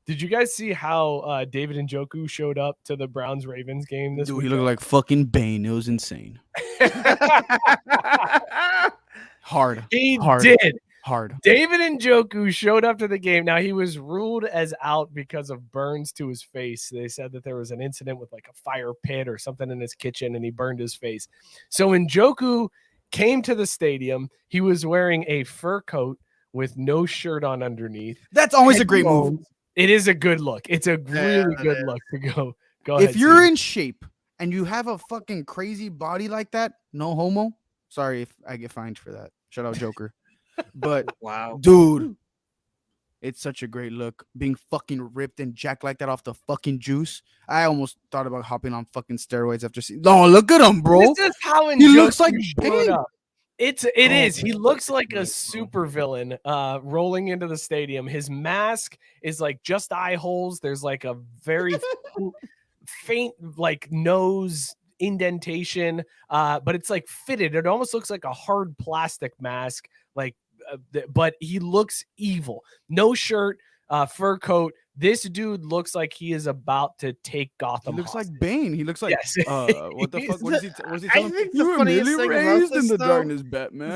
did you guys see how David Njoku showed up to the Browns-Ravens game this week? He looked like fucking Bane. It was insane. Hard. He did. Hard. David Njoku showed up to the game. Now, he was ruled as out because of burns to his face. They said that there was an incident with like a fire pit or something in his kitchen, and he burned his face. So Njoku came to the stadium. He was wearing a fur coat with no shirt on underneath. That's always a great move. It is a good look. It's a really good look to go. Go ahead. If you're in shape and you have a fucking crazy body like that, no homo. Sorry if I get fined for that. Shout out Joker. But wow, dude, it's such a great look. Being fucking ripped and jacked like that off the fucking juice. I almost thought about hopping on fucking steroids after seeing. No, look at him, bro. This is how he looks like showed up. It is. He looks like a super villain rolling into the stadium. His mask is like just eye holes. There's like a very faint like nose indentation, but it's like fitted. It almost looks like a hard plastic mask, like, but he looks evil. No shirt, fur coat. This dude looks like he is about to take Gotham. He looks hostage. like Bane. He looks like what the fuck? What is he? Was he I think the funniest thing about this, in the darkness, Batman.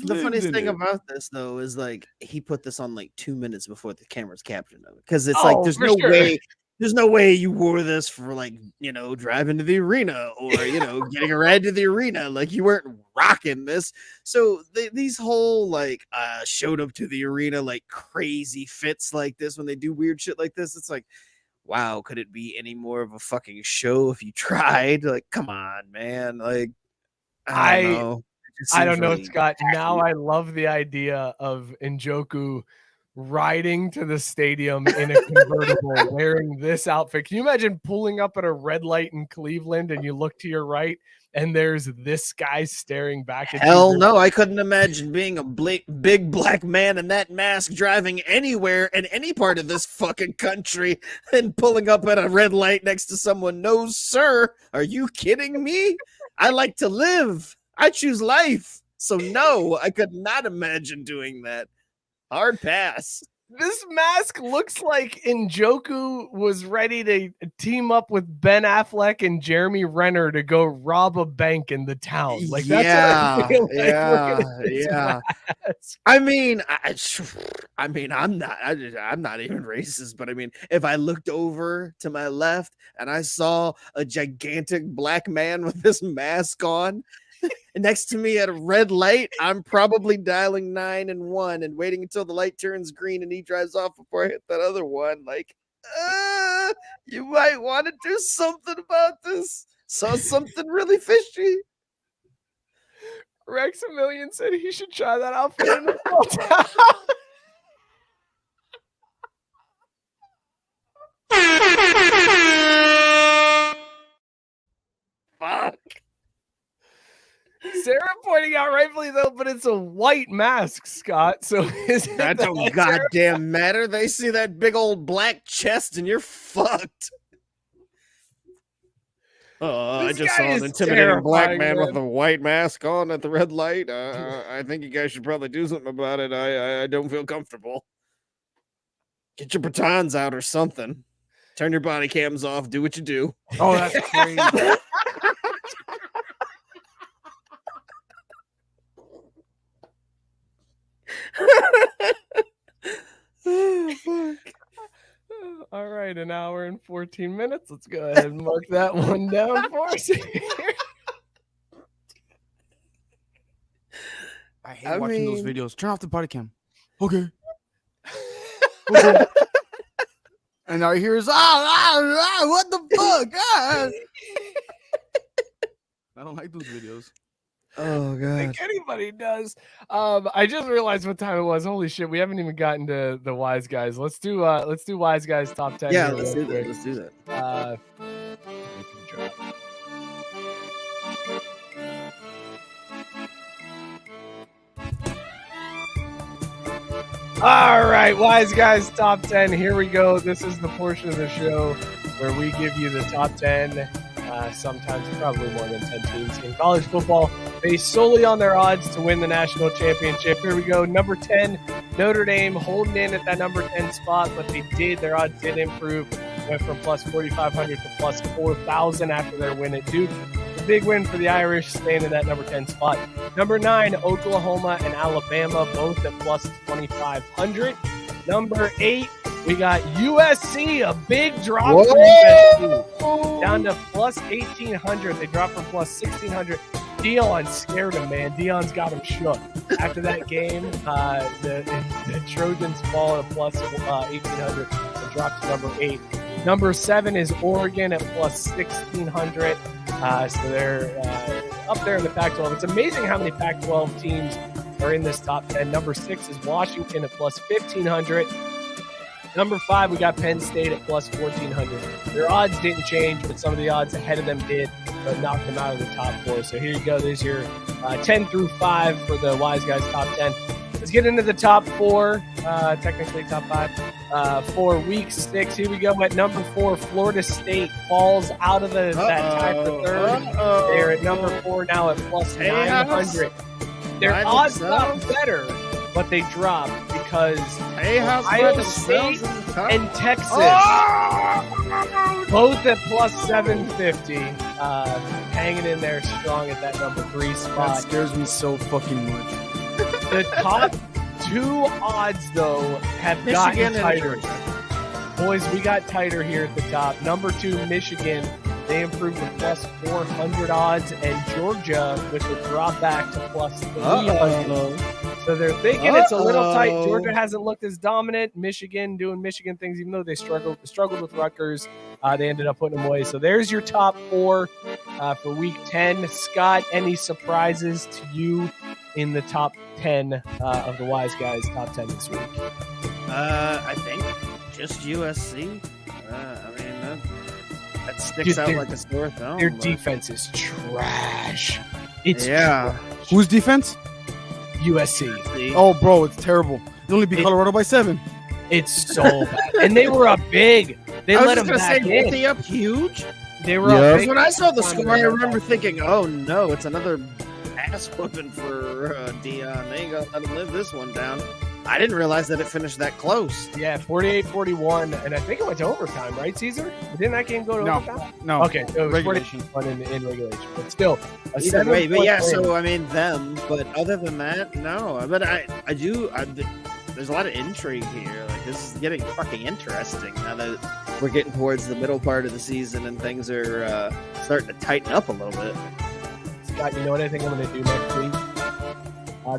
The funniest thing about this though is like he put this on like 2 minutes before the camera's captured of it, because it's like there's no way. There's no way you wore this for like, you know, driving to the arena or, you know, getting a ride to the arena. Like you weren't rocking this. So these whole like showed up to the arena like crazy fits like this when they do weird shit like this. It's like, wow, could it be any more of a fucking show if you tried? Like, come on, man. Like, I don't know. I don't know, Scott. Now I love the idea of Njoku riding to the stadium in a convertible wearing this outfit. Can you imagine pulling up at a red light in Cleveland and you look to your right and there's this guy staring back at you? Hell no, I couldn't imagine being a big black man in that mask driving anywhere in any part of this fucking country and pulling up at a red light next to someone. No, sir. Are you kidding me? I like to live. I choose life. So no, I could not imagine doing that. Hard pass. This mask looks like Njoku was ready to team up with Ben Affleck and Jeremy Renner to go rob a bank in the town. Like that's what I feel like yeah. I mean, I'm not even racist, but I mean, if I looked over to my left and I saw a gigantic black man with this mask on next to me at a red light, I'm probably dialing 911 and waiting until the light turns green and he drives off before I hit that other one. Like, you might want to do something about this. Saw something really fishy. Rex a Million said he should try that outfit in the small town. Fuck. Sarah pointing out rightfully though, but it's a white mask, Scott. So that don't goddamn matter. They see that big old black chest and you're fucked. I just saw an intimidating black man with a white mask on at the red light. I think you guys should probably do something about it. I don't feel comfortable. Get your batons out or something. Turn your body cams off. Do what you do. Oh, that's crazy. Oh, fuck. All right, an hour and 14 minutes. Let's go ahead and mark that one down for us here. I hate watching those videos. Turn off the body cam. Okay. And all you hear is what the fuck? I don't like those videos. Oh I god. think anybody does. I just realized what time it was. Holy shit, we haven't even gotten to the Wise Guys. Let's do Wise Guys top 10. Yeah, here let's real do quick. that. Let's do that. All right, Wise Guys top 10. Here we go. This is the portion of the show where we give you the top 10, sometimes probably more than 10 teams in college football, based solely on their odds to win the national championship. Here we go. Number 10, Notre Dame holding in at that number 10 spot, but their odds did improve. Went from plus 4,500 to plus 4,000 after their win at Duke. A big win for the Irish, staying in that number 10 spot. Number 9, Oklahoma and Alabama, both at plus 2,500. Number 8, we got USC, a big drop for USC, down to plus 1,800. They dropped from plus 1,600. Deion scared him, man. Deion's got him shook. After that game, the Trojans fall to plus 1,800 and drop to number 8. Number 7 is Oregon at plus 1,600. So they're up there in the Pac-12. It's amazing how many Pac-12 teams are in this top 10. Number 6 is Washington at plus 1,500. Number 5, we got Penn State at plus 1,400. Their odds didn't change, but some of the odds ahead of them did, but knocked them out of the top 4. So here you go. There's your 10 through 5 for the Wise Guys top 10. Let's get into the top 4, technically top 5, for week 6. Here we go. At number 4, Florida State falls out of that tie for third. They're at number 4 now at plus 900. Their odds got better, but they dropped because Ohio State and Texas both at plus 750, hanging in there strong at that number 3 spot. That scares me so fucking much. The top 2 odds, though, have gotten tighter. Boys, we got tighter here at the top. Number 2, Michigan. They improved to plus 400 odds, and Georgia, which would drop back to plus 300. So they're thinking it's a little tight. Georgia hasn't looked as dominant. Michigan doing Michigan things, even though they struggled with Rutgers. They ended up putting them away. So there's your top 4 for week 10. Scott, any surprises to you in the top 10 of the Wise Guys top 10 this week? I think just USC. That sticks out like a sore thumb. Their defense is trash. It's trash. Whose defense? USC. Oh, bro, it's terrible. They only beat Colorado by 7. It's so bad. And they were up big. They let them back in. Were they up huge? They were up big. When I saw the score, I remember thinking, oh no, it's another ass whooping for Dion. They ain't gonna let him live this one down. I didn't realize that it finished that close. Yeah, 48-41, and I think it went to overtime, right, Caesar? Didn't that game go to overtime? No. Okay, so it was Regulation. 41 in regulation, but still a Either way, but 7-point yeah. win. So I mean, them. But other than that, no. But there's a lot of intrigue here. Like this is getting fucking interesting now that we're getting towards the middle part of the season and things are starting to tighten up a little bit. Scott, you know what I think I'm going to do next week?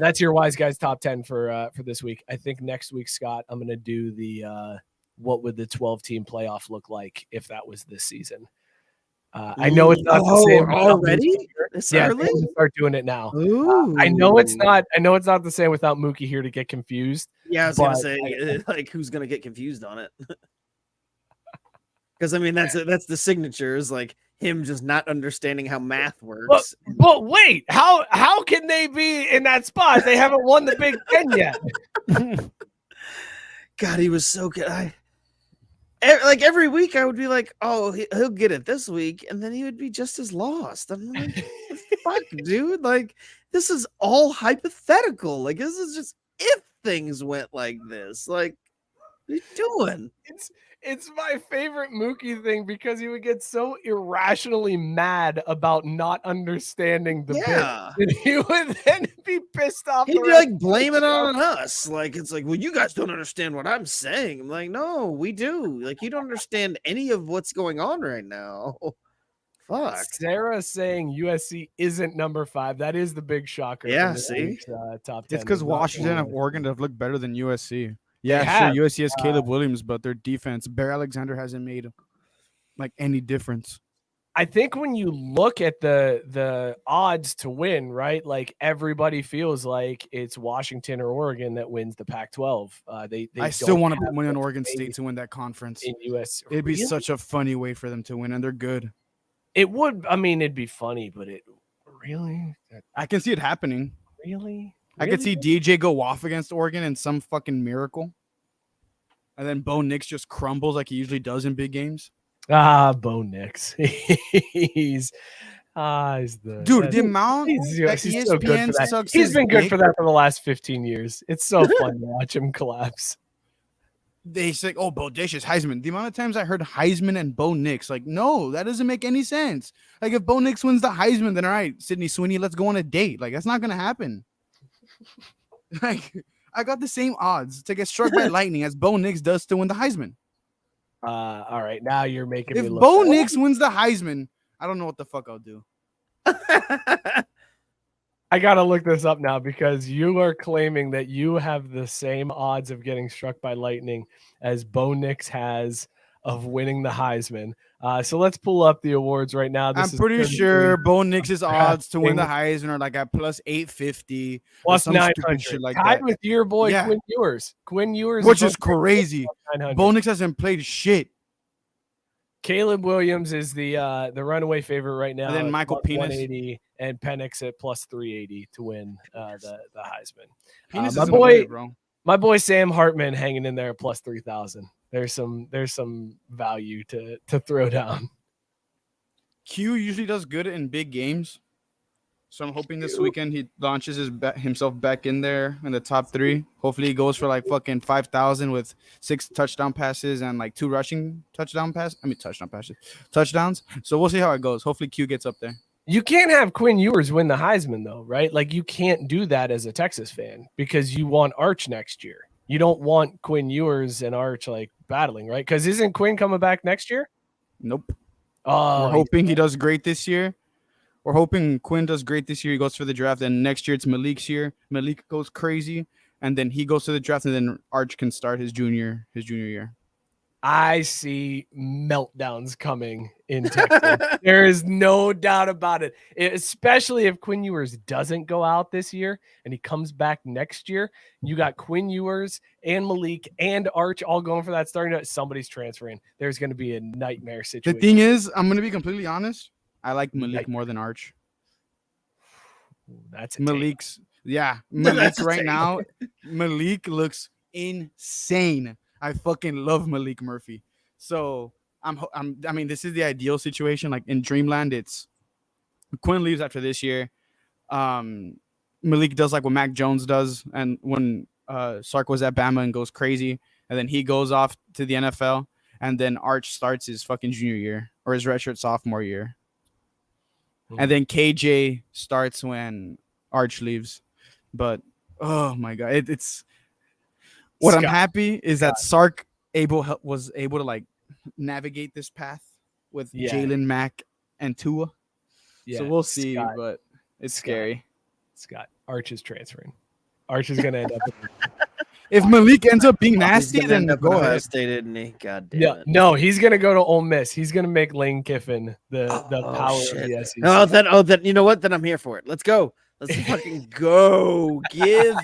That's your Wise Guys top 10 for this week. I think next week, Scott, I'm going to do the what would the 12-team playoff look like if that was this season. I know it's not the same already. Yeah, I'm gonna start doing it now. I know it's not. I know it's not the same without Mookie here to get confused. Yeah, I was gonna say, like, who's gonna get confused on it? Because I mean, that's the signature is like him just not understanding how math works. But wait, how can they be in that spot? They haven't won the Big Ten yet. God, he was so good. Like every week, I would be like, "Oh, he'll get it this week," and then he would be just as lost. I'm like, "Fuck, dude! Like this is all hypothetical. Like this is just if things went like this. Like, what are you doing?" It's my favorite Mookie thing because he would get so irrationally mad about not understanding the bit. And he would then be pissed off. He'd be like, blame it on us. Like, it's like, well, you guys don't understand what I'm saying. I'm like, no, we do. Like, you don't understand any of what's going on right now. Fuck. Sarah saying USC isn't number 5. That is the big shocker. Yeah, see? Top 10. It's because Washington and Oregon have looked better than USC. Yeah, sure. USC has Caleb Williams, but their defense, Bear Alexander hasn't made like any difference. I think when you look at the odds to win, right? Like everybody feels like it's Washington or Oregon that wins the Pac-12. I still want to put money on Oregon State to win that conference. In US, it'd be such a funny way for them to win, and they're good. It would. I mean, it'd be funny, but it really. I can see it happening. Really. I could see DJ go off against Oregon in some fucking miracle. And then Bo Nix just crumbles like he usually does in big games. Bo Nix. he's the dude. The amount he's so good for that. He's been good for that for the last 15 years. It's so fun to watch him collapse. They say, "Oh, bodacious Heisman." The amount of times I heard Heisman and Bo Nix, like, no, that doesn't make any sense. Like, if Bo Nix wins the Heisman, then all right, Sydney Sweeney, let's go on a date. Like, that's not gonna happen. Like, I got the same odds to get struck by lightning as Bo Nix does to win the Heisman. All right, now you're making me look. If Bo Nix wins the Heisman, I don't know what the fuck I'll do. I gotta look this up now because you are claiming that you have the same odds of getting struck by lightning as Bo Nix has of winning the Heisman. So let's pull up the awards right now. I'm pretty sure Bo Nix's odds to win the Heisman are like at plus 850, plus 900, shit like tied that. with your boy Quinn Ewers. Quinn Ewers, which is crazy. Bo Nix hasn't played shit. Caleb Williams is the runaway favorite right now. And then Michael Penis 180 and Penix at plus 380 to win the Heisman. Penis my boy Sam Hartman hanging in there at plus 3,000. There's some value to throw down. Q usually does good in big games, so I'm hoping this weekend he launches himself back in there in the top 3. Hopefully he goes for like fucking 5,000 with 6 touchdown passes and like 2 rushing touchdowns. So we'll see how it goes. Hopefully Q gets up there. You can't have Quinn Ewers win the Heisman though, right? Like you can't do that as a Texas fan because you want Arch next year. You don't want Quinn Ewers and Arch like battling, right? Because isn't Quinn coming back next year? Nope. Oh, we're hoping he does great this year. We're hoping Quinn does great this year. He goes for the draft, and next year it's Malik's year. Malik goes crazy, and then he goes to the draft, and then Arch can start his junior year. I see meltdowns coming in Texas. There is no doubt about it. Especially if Quinn Ewers doesn't go out this year and he comes back next year. You got Quinn Ewers and Malik and Arch all going for that starting. Somebody's transferring. There's going to be a nightmare situation. The thing is, I'm going to be completely honest. I like Malik more than Arch. That's Malik's. Yeah, Malik right now. Malik looks insane. I fucking love Malik Murphy. So I mean, this is the ideal situation. Like in Dreamland, it's Quinn leaves after this year. Malik does like what Mac Jones does, and when Sark was at Bama and goes crazy, and then he goes off to the NFL, and then Arch starts his fucking junior year or his redshirt sophomore year, and then KJ starts when Arch leaves. But oh my god, it's what I'm happy is that Sark was able to like navigate this path with Jalen, Mack, and Tua. Yeah, so we'll see, but it's scary. Scott, Arch is transferring. Arch is going to end up. If Malik ends up being nasty, then go ahead. Didn't he? God damn it. No, he's going to go to Ole Miss. He's going to make Lane Kiffin the power of the SEC. Then you know what? Then I'm here for it. Let's go. Let's fucking go. Give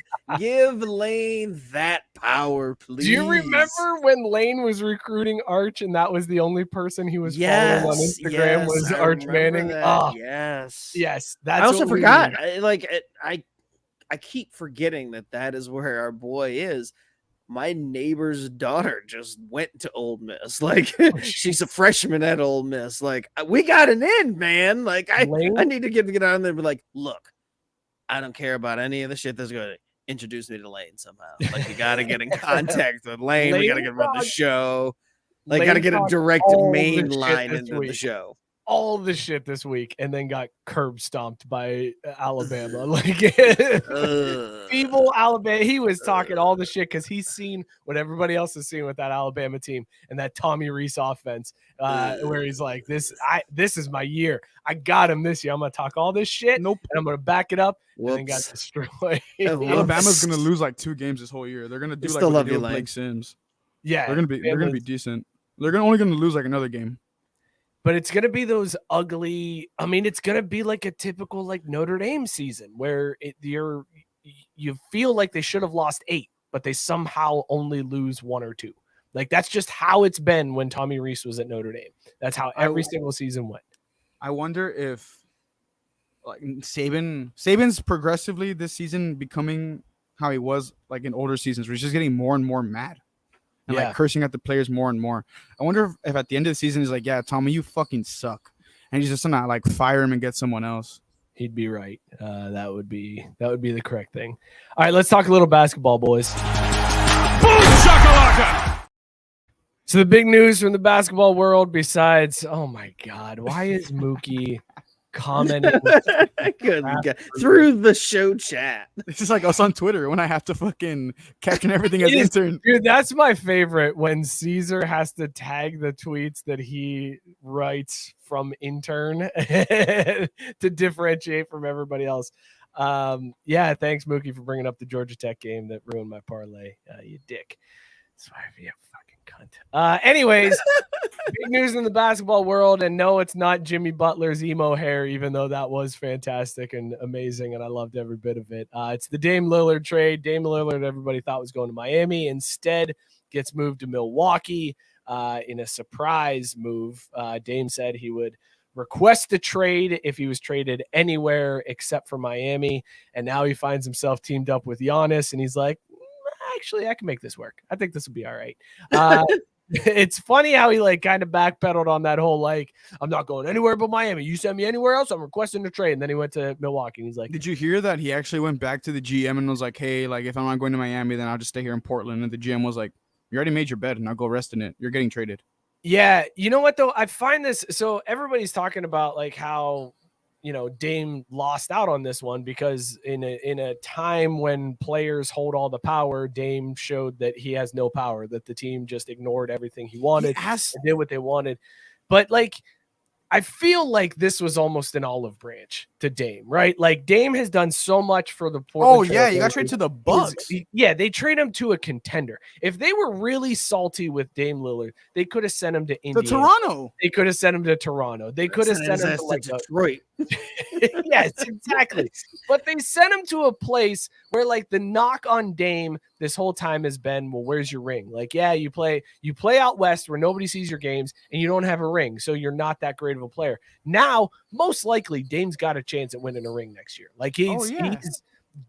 Lane that power, please. Do you remember when Lane was recruiting Arch and that was the only person he was following on Instagram was Arch Manning? Oh, yes. That's I also forgot. I keep forgetting that is where our boy is. My neighbor's daughter just went to Ole Miss. Like, she's a freshman at Ole Miss. Like, we got an in, man. Like, I need to get on there and be like, look, I don't care about any of the shit that's going to introduce me to Lane somehow. Like, you got to get in contact with Lane. We got to get him on the show. Like, got to get a direct main line into the show. All the shit this week and then got curb stomped by Alabama. Like feeble Alabama. He was talking all the shit because he's seen what everybody else has seen with that Alabama team and that Tommy Reese offense, where he's like, this is my year. I got him this year. I'm gonna talk all this shit. And I'm gonna back it up. And then got destroyed. Alabama's gonna lose like 2 games this whole year. They're gonna do like what they do with Blake Sims. Yeah, they're gonna be decent. They're only gonna lose like another game. But it's going to be those ugly. I mean, it's going to be like a typical like Notre Dame season where you feel like they should have lost 8, but they somehow only lose 1 or 2. Like that's just how it's been when Tommy Reese was at Notre Dame. That's how every single season went. I wonder if like Saban's progressively this season becoming how he was like in older seasons, where he's just getting more and more mad. And like cursing at the players more and more. I wonder if at the end of the season he's like, yeah, Tommy, you fucking suck. And he's just gonna like fire him and get someone else. He'd be right. That would be the correct thing. All right, let's talk a little basketball, boys. Boom shakalaka! So the big news from the basketball world, besides, oh my God, why is Mookie commenting I couldn't get through the show chat? It's just like us on Twitter when I have to fucking caption everything as intern. Dude, that's my favorite when Cesar has to tag the tweets that he writes from intern to differentiate from everybody else. Yeah, thanks Mookie for bringing up the Georgia Tech game that ruined my parlay. You dick. Sorry for you. Anyways, big news in the basketball world, and no, it's not Jimmy Butler's emo hair, even though that was fantastic and amazing, and I loved every bit of it. It's the Dame Lillard trade. Dame Lillard, everybody thought was going to Miami, instead gets moved to Milwaukee in a surprise move. Dame said he would request a trade if he was traded anywhere except for Miami, and now he finds himself teamed up with Giannis, and he's like, actually, I can make this work. I think this will be all right. It's funny how he like kind of backpedaled on that whole like, I'm not going anywhere but Miami. You send me anywhere else, I'm requesting a trade. And then he went to Milwaukee. And he's like, did you hear that he actually went back to the GM and was like, hey, like if I'm not going to Miami, then I'll just stay here in Portland. And the GM was like, you already made your bed, and now go rest in it. You're getting traded. Yeah, you know what though? I find this. So everybody's talking about like how, you know, Dame lost out on this one because in a time when players hold all the power, Dame showed that he has no power, that the team just ignored everything he wanted and did what they wanted. But like, I feel like this was almost an olive branch to Dame, right? Like Dame has done so much for the Portland. Oh yeah, you got traded to the Bucks. Yeah, they trade him to a contender. If they were really salty with Dame Lillard, they could have sent him to Indiana. To Toronto. They could have sent him to Toronto. They could have sent him to like Detroit. Yes, exactly. But they sent him to a place where like the knock on Dame this whole time has been, well, where's your ring? Like, yeah, you play out west where nobody sees your games and you don't have a ring, so you're not that great of a player. Now, most likely, Dame's got a chance at winning a ring next year. Like he's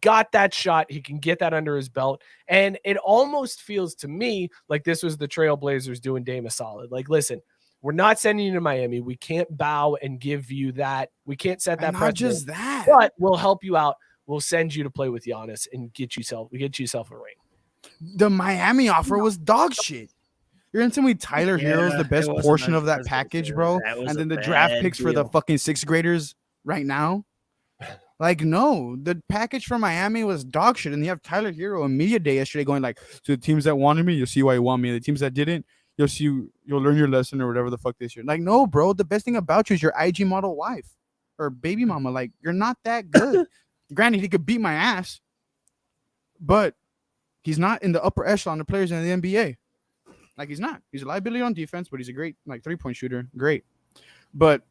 got that shot. He can get that under his belt. And it almost feels to me like this was the Trailblazers doing Dame a solid. Like, listen, we're not sending you to Miami. We can't bow and give you that. We can't set that precedent. Not just that. But we'll help you out. We'll send you to play with Giannis and get yourself a ring. The Miami offer was dog shit. You're gonna tell me Tyler Hero's the best portion of that package, bro? And then the draft picks for the fucking 6th graders right now? Like, no, the package for Miami was dog shit. And you have Tyler Hero on media day yesterday going like, so the teams that wanted me, you'll see why you want me. The teams that didn't, you'll learn your lesson or whatever the fuck this year. Like, no, bro, the best thing about you is your IG model wife or baby mama. Like, you're not that good. Granted, he could beat my ass, but he's not in the upper echelon of players in the NBA. Like, he's not. He's a liability on defense, but he's a great, like, 3-point shooter. Great. But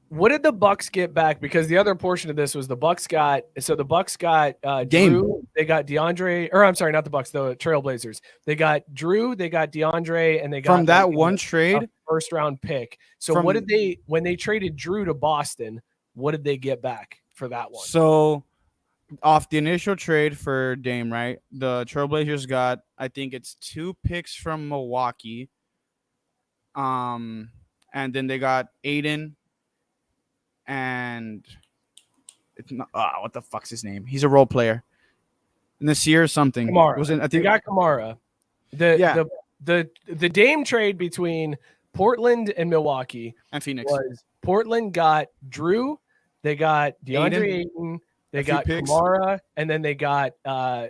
what did the Bucks get back? Because the other portion of this was the Bucks got Dame. Drew, they got DeAndre, or I'm sorry, not the Bucks, the Trailblazers. They got Drew, they got DeAndre, and they got from that one trade, first round pick. So what did they, when they traded Drew to Boston, what did they get back for that one? So off the initial trade for Dame, right? The Trailblazers got, I think it's 2 picks from Milwaukee. And then they got Aiden. And it's not, what the fuck's his name? He's a role player. Nasir or something. Kamara. I think they got Kamara. The Dame trade between Portland and Milwaukee and Phoenix was Portland got Drew, they got DeAndre Ayton, they got Kamara, and then they got a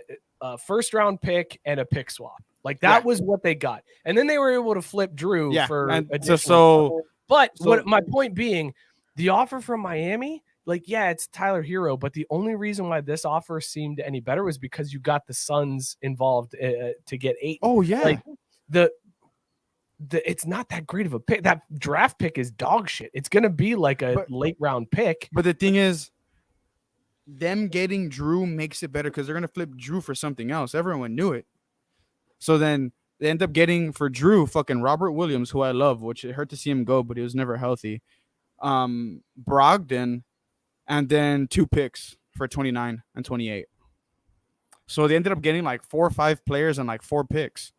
first round pick and a pick swap. Like that was what they got. And then they were able to flip Drew for additional. But what my point being, the offer from Miami, like, yeah, it's Tyler Hero, but the only reason why this offer seemed any better was because you got the Suns involved to get 8. Oh, yeah. Like, it's not that great of a pick. That draft pick is dog shit. It's going to be like a late round pick. But the thing is, them getting Drew makes it better because they're going to flip Drew for something else. Everyone knew it. So then they end up getting for Drew fucking Robert Williams, who I love, which it hurt to see him go, but he was never healthy. Brogdon, and then 2 picks for 29 and 28. So they ended up getting like 4 or 5 players and like 4 picks.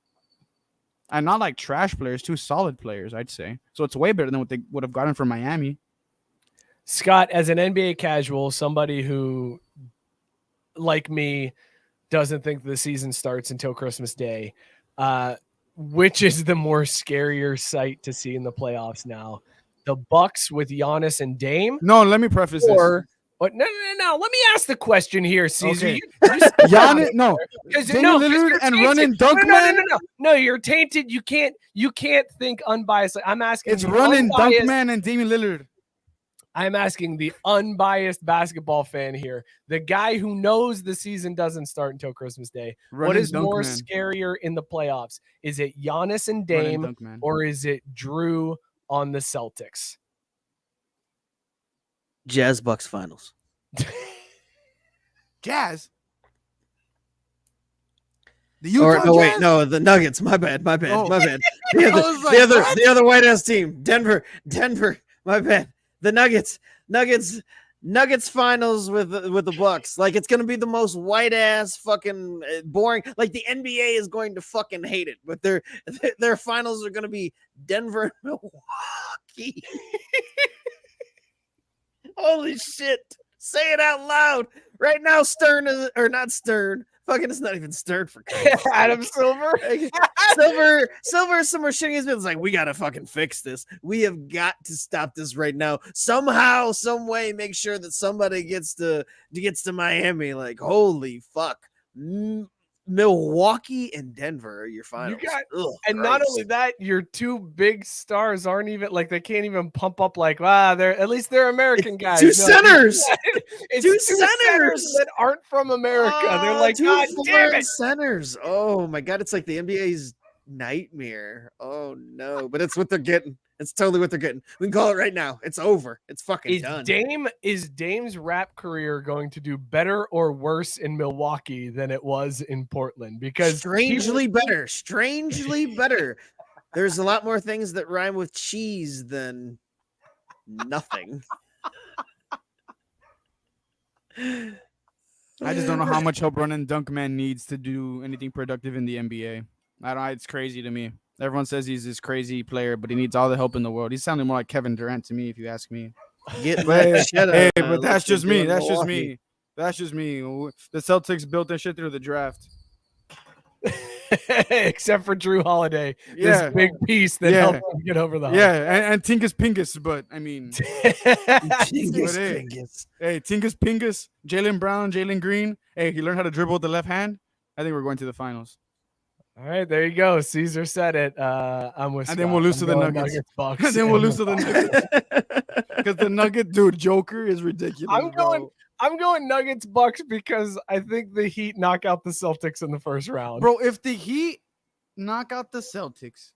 And not like trash players, 2 solid players, I'd say. So it's way better than what they would have gotten from Miami. Scott, as an NBA casual, somebody who, like me, doesn't think the season starts until Christmas Day, which is the more scarier sight to see in the playoffs now? The Bucks with Giannis and Dame? No, let me preface this. No. Let me ask the question here, Cesar. Okay. Giannis, no. Damian Lillard and running dunk man? No, you're tainted. You can't think unbiased. I'm asking. It's running dunk man and Damian Lillard. I'm asking the unbiased basketball fan here, the guy who knows the season doesn't start until Christmas Day. What is more scarier in the playoffs? Is it Giannis and Dame, or is it Drew on the Celtics? Jazz Bucks finals. Jazz? The Nuggets. My bad. My bad. The other white ass team. Denver. My bad. The Nuggets finals with the Bucks. Like, it's gonna be the most white ass fucking boring. Like, the NBA is going to fucking hate it, but their finals are gonna be Denver and Milwaukee. Holy shit! Say it out loud right now. Stern is, or not Stern. Fucking, it's not even Stern for Adam Silver. Silver is somewhere shitting his bit. It's like, we gotta fucking fix this. We have got to stop this right now. Somehow, some way, make sure that somebody gets to Miami. Like, holy fuck. Milwaukee and Denver are your finals. Not only that, your 2 big stars aren't even like, they can't even pump up like, they're American guys. 2 centers. It's 2 centers that aren't from America. They're like, 2 God damn it. centers. Oh my God, it's like the NBA's nightmare. Oh no, but it's what they're getting. It's totally what they're getting. We can call it right now. It's over. It's fucking done. Is Dame's rap career going to do better or worse in Milwaukee than it was in Portland? Because strangely better. There's a lot more things that rhyme with cheese than nothing. I just don't know how much help running dunk man needs to do anything productive in the NBA. It's crazy to me. Everyone says he's this crazy player, but he needs all the help in the world. He's sounding more like Kevin Durant to me, if you ask me. But that's just me. That's just me. The Celtics built their shit through the draft. Except for Drew Holiday, Yeah. this big piece that Yeah. helped him get over the hump. Yeah, and Tingus Pingus, but I mean, Tingus, hey. Pingus. hey, Tingus Pingus, Jalen Brown, Jalen Green. Hey, he learned how to dribble with the left hand. I think we're going to the finals. All right, there you go. Cesar said it. I'm with And then Scott. we'll lose I'm to the going Nuggets. Bucks. And then we'll lose to the Nuggets. Because the Nugget, dude, Joker is ridiculous. I'm going Nuggets Bucks because I think the Heat knock out the Celtics in the first round. Bro, if the Heat knock out the Celtics,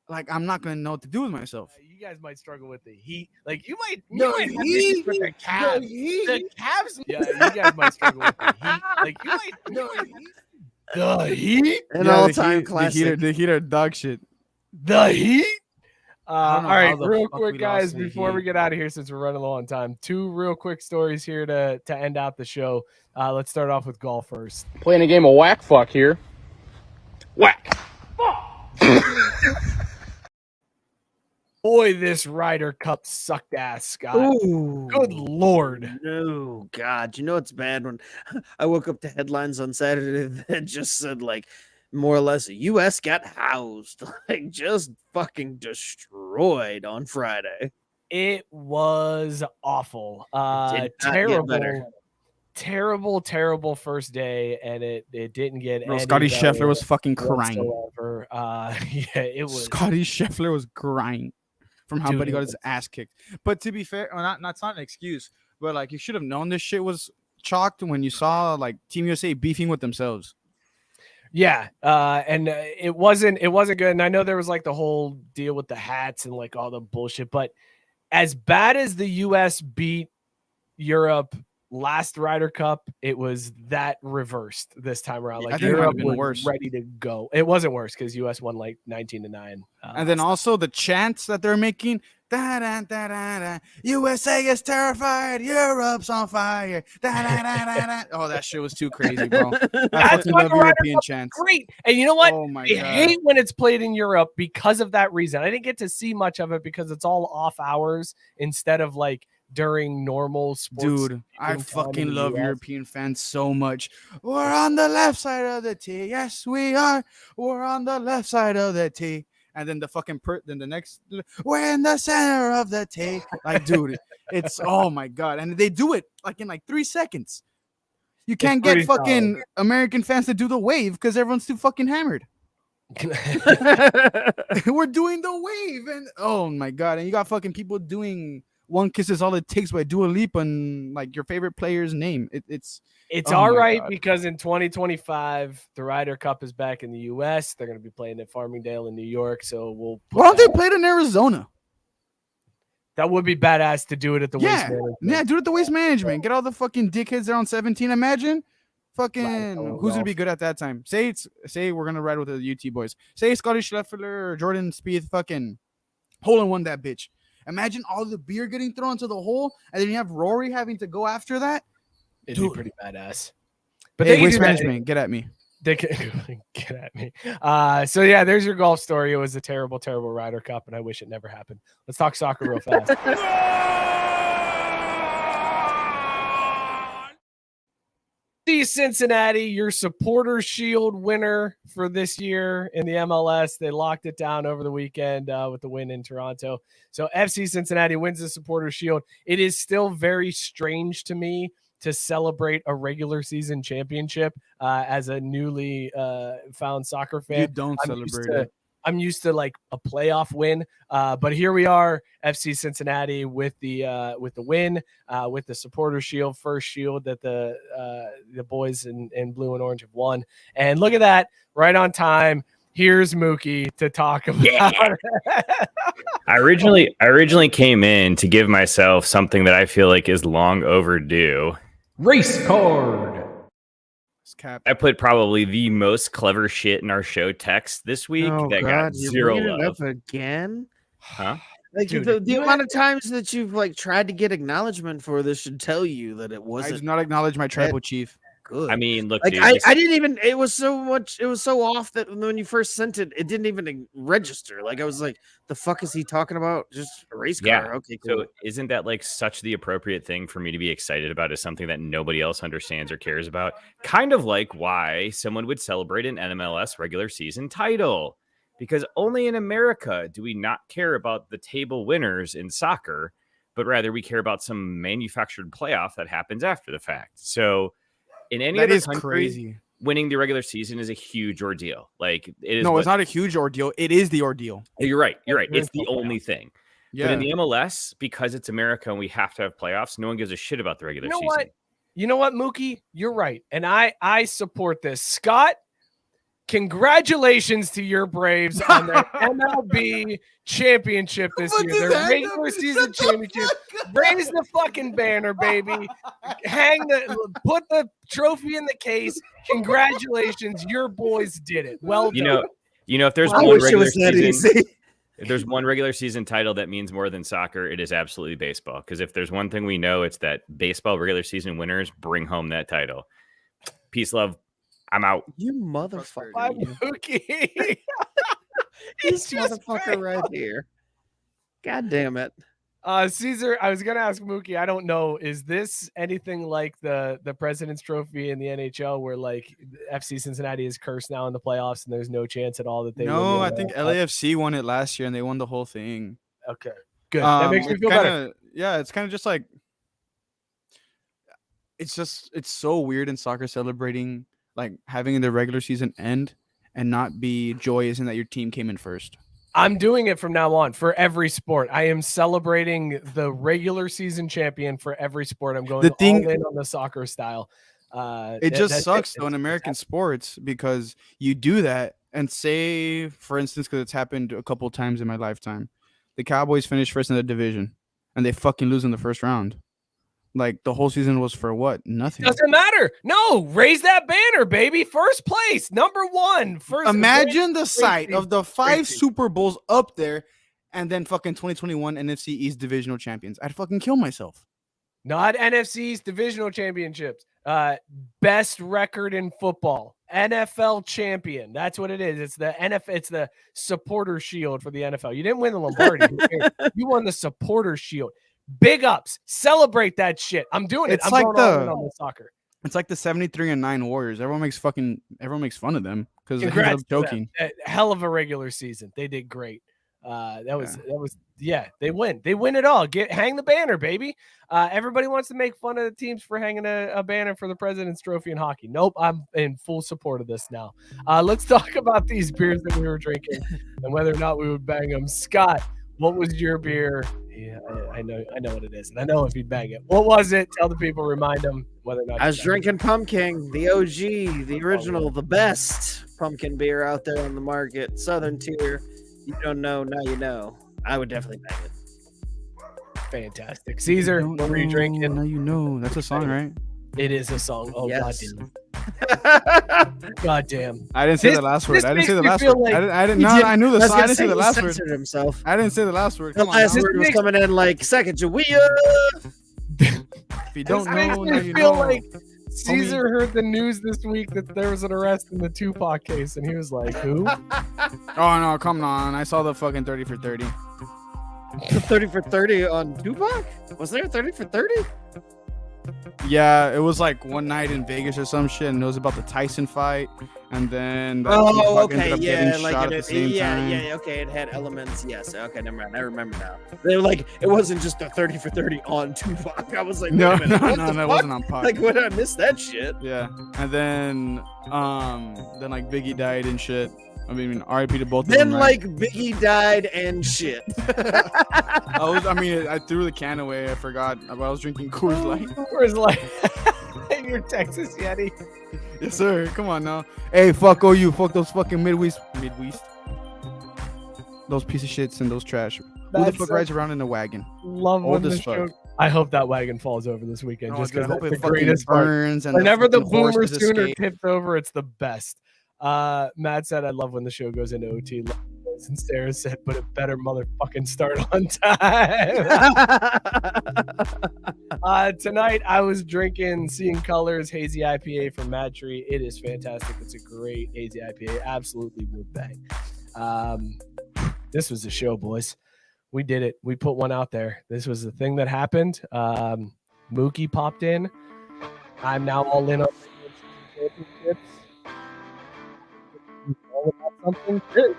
like, I'm not going to know what to do with myself. You guys might struggle with the Heat. Like you might The have Heat? issues with the Cavs. The Heat? The Cavs. Yeah, you guys might struggle with the Heat. Like you might. The Heat. An Yeah, all-time the classic. Heat are dog shit. The Heat. I don't know All right, how the real fuck quick, we lost guys, to the before we Heat. get out of here, since we're running low on time, 2 real quick stories here to end out the show. Let's start off with golf first. Playing a game of whack fuck here. Whack. Boy, this Ryder Cup sucked ass, Scott. Ooh. Good Lord. No, God. You know it's bad when I woke up to headlines on Saturday that just said, like, more or less, U.S. got housed. Like, just fucking destroyed on Friday. It was awful. did not get better. Terrible first day, and it didn't get Bro, any Scotty better Scheffler was fucking crying. whatsoever. Yeah, it was. Scotty Scheffler was crying from how Dude, bad he it got his was- ass kicked. But to be fair, well, that's not an excuse. But like, you should have known this shit was chalked when you saw like Team USA beefing with themselves. Yeah, and it wasn't good. And I know there was like the whole deal with the hats and like all the bullshit. But as bad as the U.S. beat Europe last Ryder Cup, it was that reversed this time around. I Like think it might have Europe been was worse. ready to go. It wasn't worse because U.S. won like 19-9. And then also the chants that they're making. Da, da, da, da, da. USA is terrified. Europe's on fire. Da, da, da, da, da. Oh, that shit was too crazy, bro. I That's fucking why love the Ryder European Cup chants. great. And you know what? Oh my I god. hate when it's played in Europe because of that reason. I didn't get to see much of it because it's all off hours instead of like during normal sports. Dude, I viewing time in fucking the love US. European fans so much. We're on the left side of the T. Yes, we are. We're on the left side of the T. And then the fucking then the next, we're in the center of the T. Like, dude, it's oh my god. And they do it like in like 3 seconds. You can't get pretty fucking American fans to do the wave because everyone's too fucking hammered. We're doing the wave, and oh my god. And you got fucking people doing One Kiss Is All It Takes by Dua Lipa and like your favorite player's name. It's It's Oh all my right God. because in 2025, the Ryder Cup is back in the U.S. They're going to be playing at Farmingdale in New York. So we'll. why don't they play it in Arizona? That would be badass to do it at the Waste Yeah, Management. yeah, do it at the Waste Management. Get all the fucking dickheads there on 17. Imagine, fucking, Right, who's gonna be good at that time? Say we're gonna ride with the UT boys. Say Scotty Scheffler or Jordan Spieth, fucking hole in one that bitch. Imagine all the beer getting thrown into the hole, and then you have Rory having to go after that. It'd Dude. be pretty badass. But Hey, they can Waste do that. Management, get at me. They can get at me. So yeah, there's your golf story. It was a terrible Ryder Cup, and I wish it never happened. Let's talk soccer real fast. The Cincinnati, your supporter shield winner for this year in the MLS. They locked it down over the weekend with the win in Toronto. So FC Cincinnati wins the supporter shield. It is still very strange to me to celebrate a regular season championship as a newly found soccer fan. You don't celebrate it. I'm used to like a playoff win, but here we are, FC Cincinnati with the win, with the supporter shield, first shield that the boys in blue and orange have won. And look at that, right on time. Here's Mookie to talk about. Yeah. I originally came in to give myself something that I feel like is long overdue. Race card. It's cap. I put probably the most clever shit in our show text this week that got you're zero bringing it love. up again. Huh? Like Dude, the amount of times that you've like tried to get acknowledgement for this should tell you that it I do wasn't not acknowledge my tribal chief. good. I mean, look, like dude, I didn't even. It was so off that when you first sent it, it didn't even register. Like I was like, the fuck is he talking about? Just a race car? Yeah. Okay, cool. So isn't that like such the appropriate thing for me to be excited about is something that nobody else understands or cares about? Kind of like why someone would celebrate an NMLS regular season title. Because only in America do we not care about the table winners in soccer, but rather we care about some manufactured playoff that happens after the fact. So in any other country, crazy. winning the regular season is a huge ordeal. Like it is. No, it's not a huge ordeal. It is the ordeal. You're right. You're right. It's the only thing. Yeah. But in the MLS, because it's America and we have to have playoffs, no one gives a shit about the regular season. You know what, Mookie? You're right. And I support this. Scott, congratulations to your Braves on their MLB championship this year. Their regular season championship. Raise the fucking banner, baby. Put the trophy in the case. Congratulations. Your boys did it. Well done. You know, if there's I one wish it regular was that season, easy. if there's one regular season title that means more than soccer, it is absolutely baseball. Because if there's one thing we know, it's that baseball regular season winners bring home that title. Peace, love. I'm out. You motherfucker. Mookie. This motherfucker right here. God damn it. Cesar, I was gonna ask Mookie. I don't know. Is this anything like the President's Trophy in the NHL, where like FC Cincinnati is cursed now in the playoffs, and there's no chance at all that they? No, I think LAFC won it last year, and they won the whole thing. Okay, good. That makes me feel better. Yeah, it's kind of just like it's so weird in soccer celebrating like having the regular season end and not be joyous in that your team came in first. I'm doing it from now on for every sport. I am celebrating the regular season champion for every sport. I'm going all in on the soccer style. It just sucks though in American sports because you do that and say, for instance, because it's happened a couple of times in my lifetime, the Cowboys finished first in the division and they fucking lose in the first round. Like the whole season was for what? Nothing. Doesn't matter. No, raise that banner, baby. First place, number one. Imagine the sight of the 5 Super Bowls up there, and then fucking 2021 NFC East divisional champions. I'd fucking kill myself. Not NFC East divisional championships. Best record in football. NFL champion. That's what it is. It's the NFL. It's the supporter shield for the NFL. You didn't win the Lombardi. You won the supporter shield. Big ups. Celebrate that shit. I'm doing it. It's I'm like going all in on the soccer. It's like the 73-9 Warriors. Everyone makes fun of them because they end up joking. Hell of a regular season. They did great. They win. They win it all. Hang the banner, baby. Everybody wants to make fun of the teams for hanging a banner for the President's Trophy in hockey. Nope, I'm in full support of this now. Let's talk about these beers that we were drinking and whether or not we would bang them. Scott, what was your beer? Yeah, I know what it is, and I know if you'd bang it. What was it? Tell the people, remind them whether or not. I was drinking Pumpkin, the OG, the original, the best pumpkin beer out there on the market. Southern Tier. You don't know, now you know. I would definitely bang it. Fantastic. Cesar, what were you drinking? Now you know. That's a song, right? It is a song. Oh, yes. goddamn. I didn't say the last word. I didn't say the last word. Like I didn't. No, I knew the song. I didn't say the last word. Himself. I didn't say the last word. The last word was coming in like Sacagawea. If you don't know, now you know. Like Cesar heard the news this week that there was an arrest in the Tupac case, and he was like, "Who?" Oh no, come on! I saw the fucking 30 for 30. 30 for 30 on Tupac? Was there a 30 for 30? Yeah, it was like one night in Vegas or some shit, and it was about the Tyson fight, and then okay, yeah, like yeah, okay, it had elements. Yes, okay, never mind. I remember now. They were like, it wasn't just a 30 for 30 on Tupac. I was like, no, that wasn't on Pac. Like, what did I miss that shit? Yeah, and then like Biggie died and shit. I mean, RIP to both of them. Then like Biggie died and shit. I threw the can away. I forgot. I was drinking Coors Light. Coors Light. You're Texas Yeti. Yes, sir. Come on now. Hey, fuck OU. Fuck those fucking Midwest. Those piece of shits and those trash. Who the fuck rides around in a wagon? Love when the show. I hope that wagon falls over this weekend. No, just because hope the it fucking greatest burns. And whenever the Boomer Sooner tips over, it's the best. Matt said, I love when the show goes into OT. And Sarah said, but it better motherfucking start on time. Tonight I was drinking Seeing Colors Hazy IPA from Mad Tree. It is fantastic. It's a great hazy IPA. Absolutely would bang. This was the show, boys. We did it. We put one out there. This was the thing that happened. Mookie popped in. I'm now all in on championships. All about something good.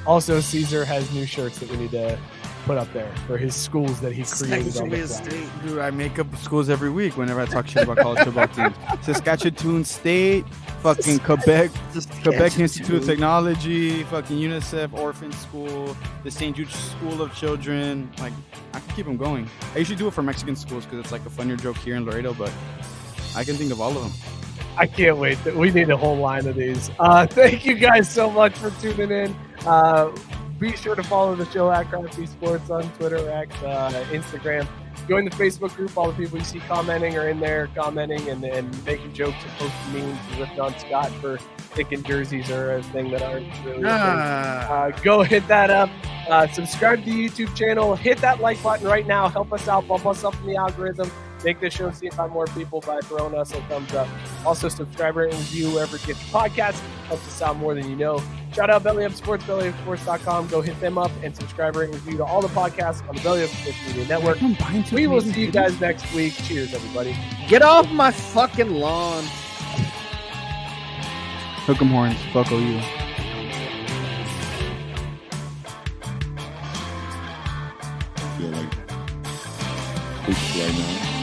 Also, Cesar has new shirts that we need to put up there for his schools that he created on the fly. Dude, I make up schools every week whenever I talk shit about college football teams. Saskatchewan State, fucking Quebec Institute of Technology, fucking UNICEF Orphan School, the St. Jude School of Children. Like, I can keep them going. I usually do it for Mexican schools because it's like a funnier joke here in Laredo, but I can think of all of them. I can't wait. We need a whole line of these. Thank you guys so much for tuning in. Be sure to follow the show at Crafty Sports on Twitter, X, Instagram. Join the Facebook group. All the people you see commenting are in there commenting and making jokes and posting memes and ripping on Scott for thinking jerseys are a thing that aren't really a thing. Go hit that up. Subscribe to the YouTube channel. Hit that like button right now. Help us out. Bump us up in the algorithm. Make this show seen by more people by throwing us a thumbs up. Also, subscribe, rate, and review wherever you get your podcast. Helps us out more than you know. Shout out Belly Up Sports, bellyupsports.com. Go hit them up and subscribe, rate, and review to all the podcasts on the Belly Up Sports Media Network. We will see you guys next week. Cheers, everybody. Get off my fucking lawn. Hook 'em horns. Fuck you. Feel like right now.